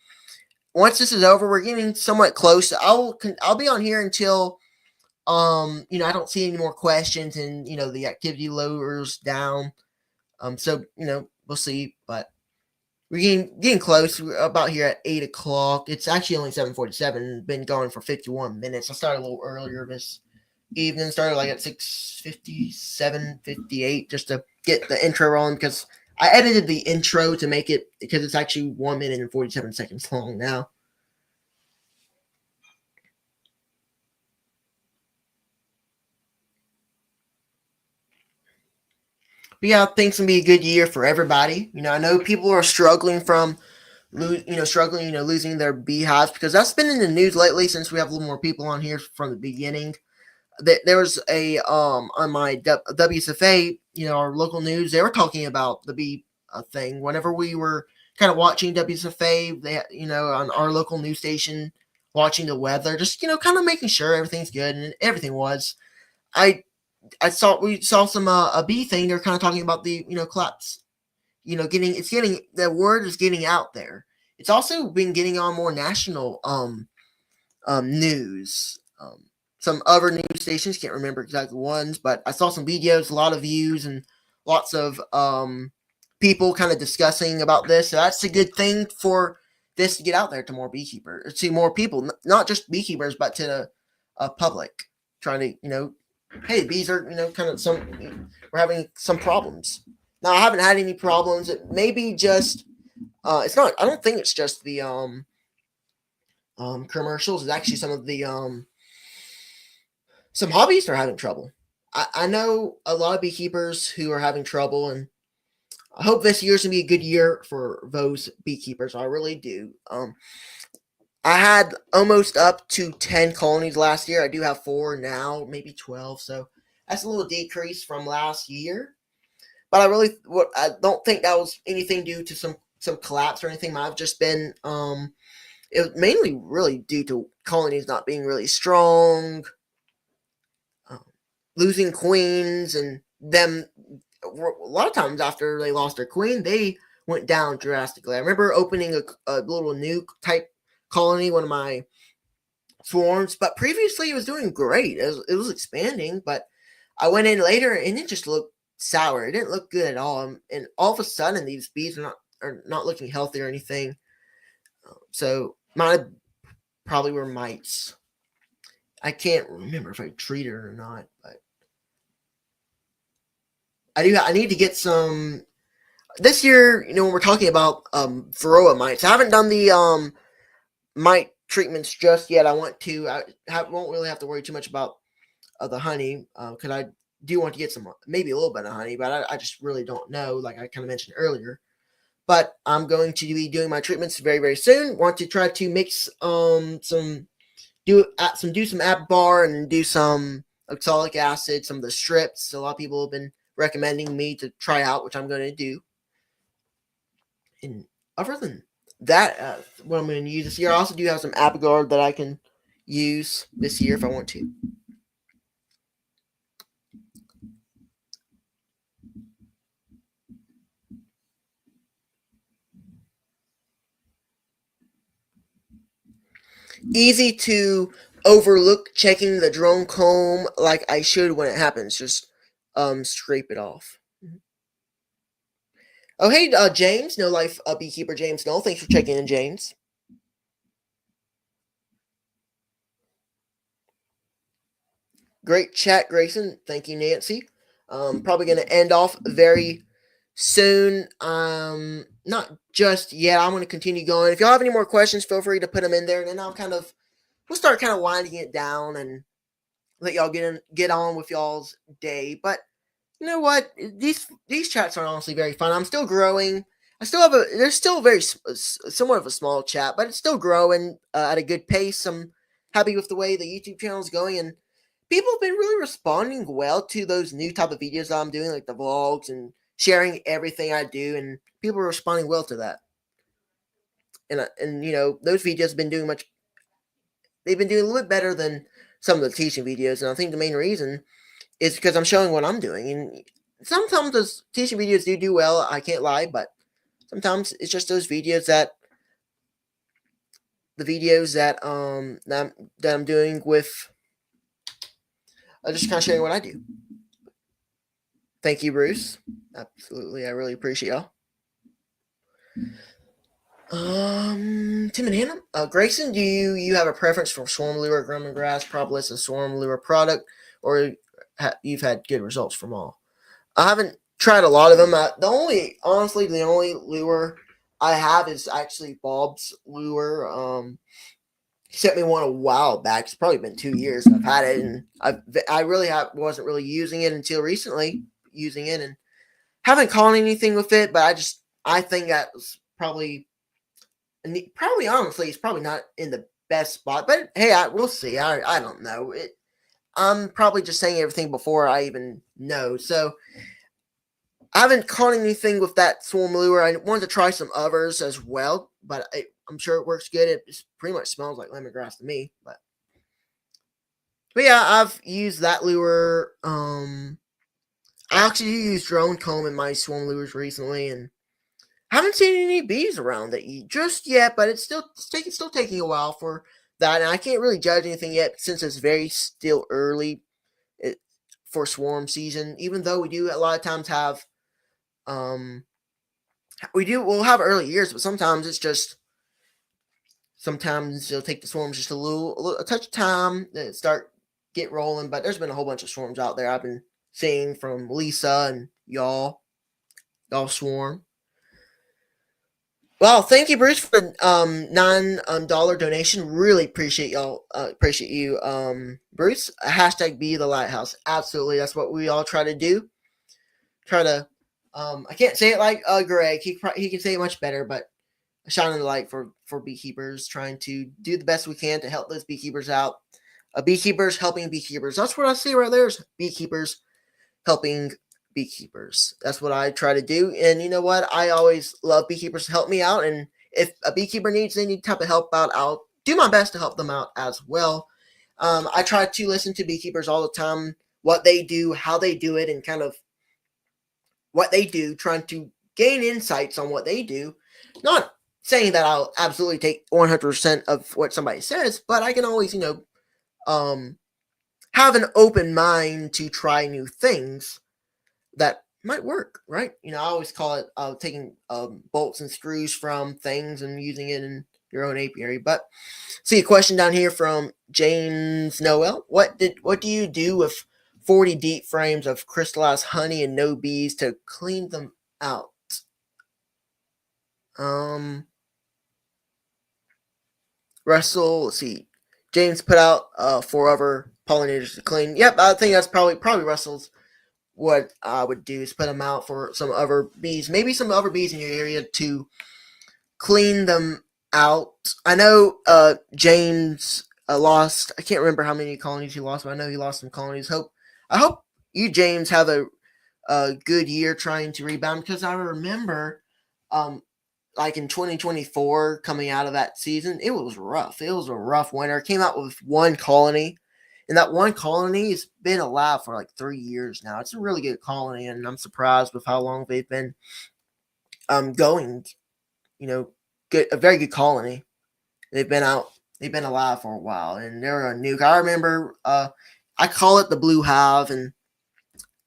once this is over, we're getting somewhat close. I'll be on here until I don't see any more questions and the activity lowers down. So we'll see, but we're getting close. We're about here at 8 o'clock. It's actually only 7:47. Been going for 51 minutes. I started a little earlier this evening. Started like at 6:50, 7:58, just to get the intro on because I edited the intro to make it because it's actually 1 minute and 47 seconds long now. But yeah, I think it's gonna be a good year for everybody. I know people are struggling from losing their beehives because that's been in the news lately since we have a little more people on here from the beginning. There was a on my WSFA, our local news, they were talking about the bee thing. Whenever we were kind of watching WSFA, they on our local news station, watching the weather, just kind of making sure everything's good, and everything was. I we saw some a bee thing. They're kind of talking about the collapse. Getting the word is getting out there. It's also been getting on more national news. Some other news stations, can't remember exactly ones, but I saw some videos, a lot of views, and lots of people kind of discussing about this. So that's a good thing for this to get out there to more beekeepers, to more people, not just beekeepers, but to the public, trying to, hey, bees are, kind of we're having some problems. Now, I haven't had any problems. It may be just, it's not, I don't think it's just the commercials. It's actually some of the some hobbyists are having trouble. I know a lot of beekeepers who are having trouble, and I hope this year's gonna be a good year for those beekeepers. I really do. I had almost up to 10 colonies last year. I do have 4 now, maybe 12. So that's a little decrease from last year. But I don't think that was anything due to some collapse or anything. I've just been it was mainly really due to colonies not being really strong, losing queens, and them a lot of times after they lost their queen, they went down drastically. I remember opening a little new type colony, one of my swarms, but previously it was doing great. It was expanding, but I went in later and it just looked sour. It didn't look good at all, and all of a sudden these bees are not looking healthy or anything. So might probably were mites. I can't remember if I treated it or not, but I need to get some this year. When we're talking about varroa mites, I haven't done the mite treatments just yet. I want to. Won't really have to worry too much about the honey because I do want to get some, maybe a little bit of honey, but I just really don't know. Like I kind of mentioned earlier, but I'm going to be doing my treatments very very soon. Want to try to mix some do some Ababar and do some oxalic acid, some of the strips. A lot of people have been recommending me to try out, which I'm going to do. And other than that, what I'm going to use this year, I also do have some Abagar that I can use this year if I want to. Easy to overlook checking the drone comb like I should when it happens. Just scrape it off. Oh, hey, James, No Life Beekeeper James Knoll. Thanks for checking in, James. Great chat, Grayson. Thank you, Nancy. Probably going to end off very soon. Not just yet. I'm going to continue going. If y'all have any more questions, feel free to put them in there, and then we'll start kind of winding it down and let y'all get on with y'all's day. But you know what? These chats are honestly very fun. I'm still growing. There's still very somewhat of a small chat, but it's still growing at a good pace. I'm happy with the way the YouTube channel is going, and people have been really responding well to those new type of videos that I'm doing, like the vlogs and sharing everything I do, and people are responding well to that. And those videos have been doing much. They've been doing a little bit better than some of the teaching videos, and I think the main reason is because I'm showing what I'm doing. And sometimes those teaching videos do well. I can't lie, but sometimes it's just those videos that that I'm doing with just kind of sharing what I do. Thank you, Bruce. Absolutely, I really appreciate y'all. Tim and Hannah, Grayson, do you have a preference for swarm lure, grumman grass, propolis, and swarm lure product, or you've had good results from all? I haven't tried a lot of them. The only lure I have is actually Bob's lure. He sent me one a while back. It's probably been 2 years I've had it, and wasn't really using it until recently. Using it and haven't caught anything with it, but I think that was probably honestly it's probably not in the best spot. But hey, we'll see. I don't know. I'm probably just saying everything before I even know. So I haven't caught anything with that swarm lure. I wanted to try some others as well, but I'm sure it works good. It pretty much smells like lemongrass to me. But yeah, I've used that lure. I actually used drone comb in my swarm lures recently, and haven't seen any bees around it just yet. But it's still taking a while for that, and I can't really judge anything yet since it's very still early for swarm season. Even though we do a lot of times have we'll have early years, but sometimes it'll take the swarms just a touch of time to get rolling. But there's been a whole bunch of swarms out there I've been seeing from Lisa and y'all swarm. Well, thank you, Bruce, for the $9 donation. Really appreciate y'all. Appreciate you, Bruce. Hashtag be the lighthouse. Absolutely, that's what we all try to do. Try to. I can't say it like Greg. He can say it much better, but a shining the light for beekeepers, trying to do the best we can to help those beekeepers out. Beekeepers helping beekeepers. That's what I see right there is beekeepers helping beekeepers. That's what I try to do. And you know what? I always love beekeepers to help me out. And if a beekeeper needs any type of help out, I'll do my best to help them out as well. I try to listen to beekeepers all the time, what they do, how they do it, and kind of what they do, trying to gain insights on what they do. Not saying that I'll absolutely take 100% of what somebody says, but I can always, have an open mind to try new things that might work, right? I always call it taking bolts and screws from things and using it in your own apiary. But see a question down here from James Noel. What do you do with 40 deep frames of crystallized honey and no bees to clean them out? Russell, let's see. James put out 4 other pollinators to clean. Yep, I think that's probably Russell's. What I would do is put them out for some other bees, maybe some other bees in your area to clean them out. I know James lost. I can't remember how many colonies he lost, but I know he lost some colonies. I hope you, James, have a good year trying to rebound, because I remember like in 2024 coming out of that season, it was rough. It was a rough winter. It came out with one colony, and that one colony has been alive for like 3 years now. It's a really good colony, and I'm surprised with how long they've been going. A very good colony. They've been alive for a while, and they're a nuke. I remember I call it the Blue Hive, and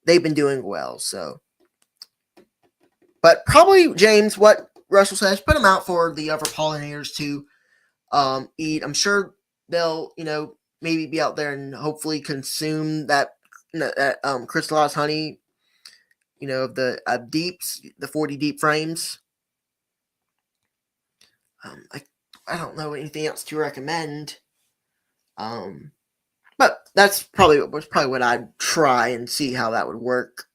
they've been doing well. So But probably, James, what Russell says, put them out for the other pollinators to eat. I'm sure they'll, maybe be out there and hopefully consume that crystallized honey, of the deeps, the 40 deep frames. I don't know anything else to recommend. But that's probably what I'd try and see how that would work.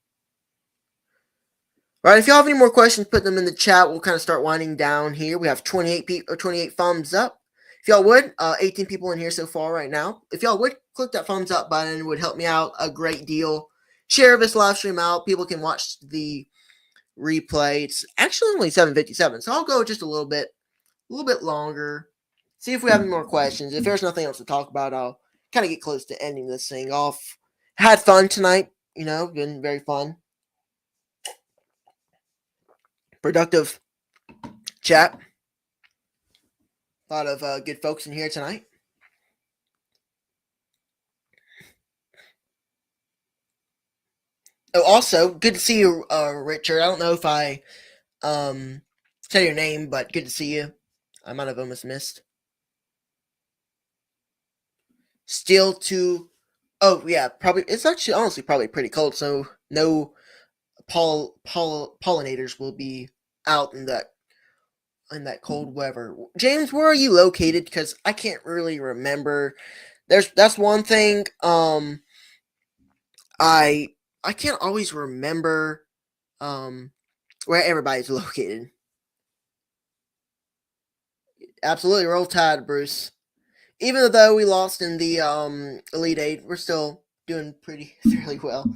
All right, if y'all have any more questions, put them in the chat. We'll kind of start winding down here. We have 28 thumbs up. If y'all would, 18 people in here so far right now. If y'all would click that thumbs up button, it would help me out a great deal. Share this live stream out. People can watch the replay. It's actually only 7:57, so I'll go just a little bit longer. See if we have any more questions. If there's nothing else to talk about, I'll kind of get close to ending this thing off. Had fun tonight, been very fun. Productive chat. A lot of good folks in here tonight. Oh, also, good to see you, Richard. I don't know if I said your name, but good to see you. I might have almost missed. Still too. Oh yeah, probably. It's actually honestly probably pretty cold, so no pollinators will be out in that cold weather. James, where are you located? Because I can't really remember. That's one thing. I can't always remember where everybody's located. Absolutely, roll tide, Bruce. Even though we lost in the Elite Eight, we're still doing fairly well.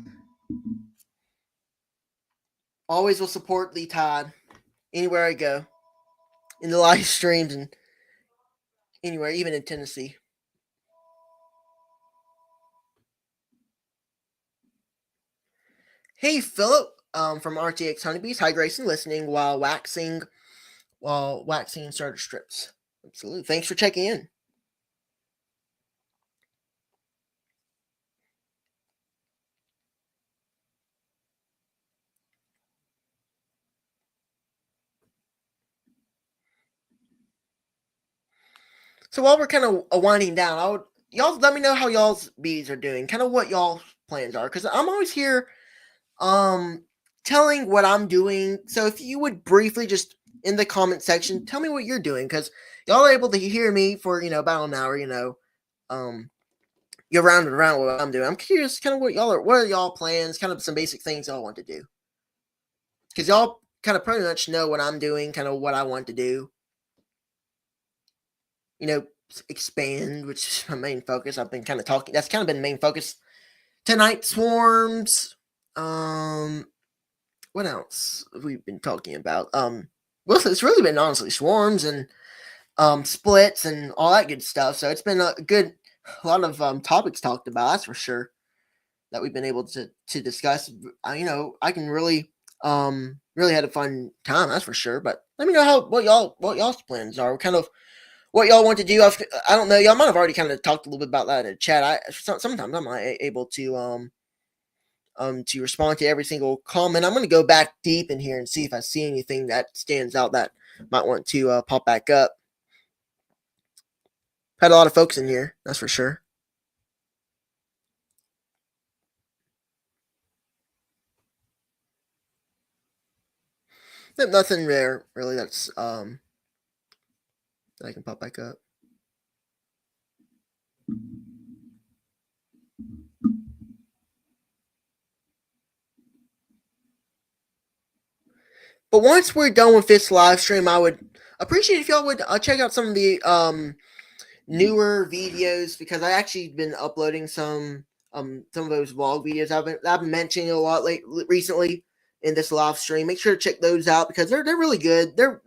Always will support the Tide anywhere I go, in the live streams and anywhere, even in Tennessee. Hey, Philip, from RTX Honeybees. Hi, Grayson, listening while waxing starter strips. Absolutely. Thanks for checking in. So while we're kind of winding down, y'all let me know how y'all's bees are doing, kind of what y'all's plans are, because I'm always here telling what I'm doing. So if you would briefly just in the comment section tell me what you're doing, because y'all are able to hear me for about an hour. You're round and around what I'm doing. I'm curious, kind of what are y'all plans, kind of some basic things y'all want to do, because y'all kind of pretty much know what I'm doing, kind of what I want to do. Expand, which is my main focus. I've been kind of talking. That's kind of been the main focus tonight. Swarms. What else have we been talking about? Well, it's really been honestly swarms and splits and all that good stuff. So it's been a lot of topics talked about. That's for sure, that we've been able to discuss. I can really had a fun time. That's for sure. But let me know what y'all's plans are. Kind of what y'all want to do. I don't know. Y'all might have already kind of talked a little bit about that in the chat. Sometimes I'm not able to respond to every single comment. I'm going to go back deep in here and see if I see anything that stands out that might want to pop back up. Had a lot of folks in here, that's for sure. Nothing there really that's that I can pop back up. But once we're done with this live stream, I would appreciate if y'all would check out some of the newer videos, because I actually been uploading some of those vlog videos I've been mentioning a lot recently in this live stream. Make sure to check those out, because they're really good. They're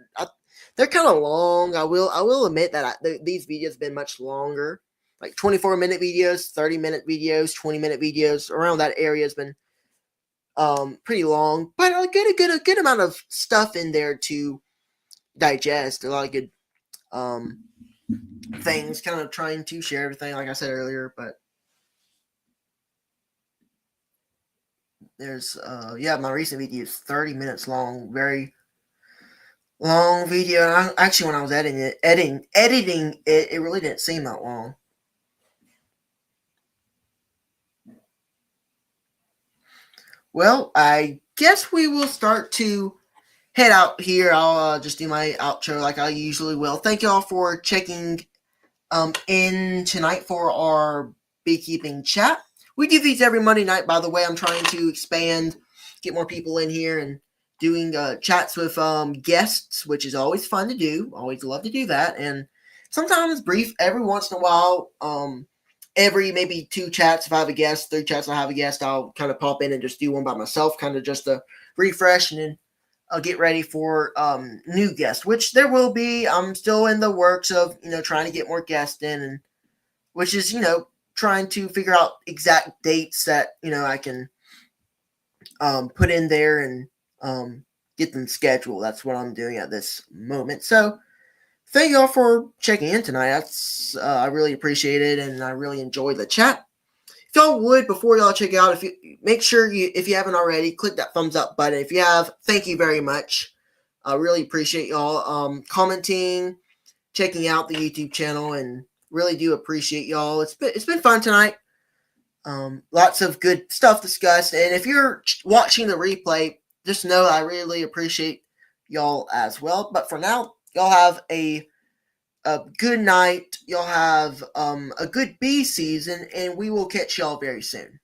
kind of long. I will admit that these videos have been much longer, like 24-minute videos, 30-minute videos, 20-minute videos. Around that area has been pretty long, but a good amount of stuff in there to digest. A lot of good things, kind of trying to share everything, like I said earlier. But There's yeah, my recent video is 30 minutes long, very long video. And actually, when I was editing it, it really didn't seem that long. Well, I guess we will start to head out here. I'll just do my outro like I usually will. Thank y'all for checking in tonight for our beekeeping chat. We do these every Monday night, by the way. I'm trying to expand, get more people in here, and doing chats with guests, which is always fun to do. Always love to do that. And sometimes brief, every once in a while, every maybe 2 chats if I have a guest, 3 chats I have a guest, I'll kind of pop in and just do one by myself, kind of just to refresh, and then I'll get ready for new guests, which there will be. I'm still in the works of, trying to get more guests in, and which is, trying to figure out exact dates that, I can put in there and get them scheduled. That's what I'm doing at this moment. So thank y'all for checking in tonight. That's I really appreciate it, and I really enjoyed the chat. If y'all would, before y'all check out, if you make sure if you haven't already, click that thumbs up button. If you have, thank you very much. I really appreciate y'all commenting, checking out the YouTube channel, and really do appreciate y'all. It's been fun tonight. Lots of good stuff discussed, and if you're watching the replay, just know I really appreciate y'all as well. But for now, y'all have a good night. Y'all have a good bee season, and we will catch y'all very soon.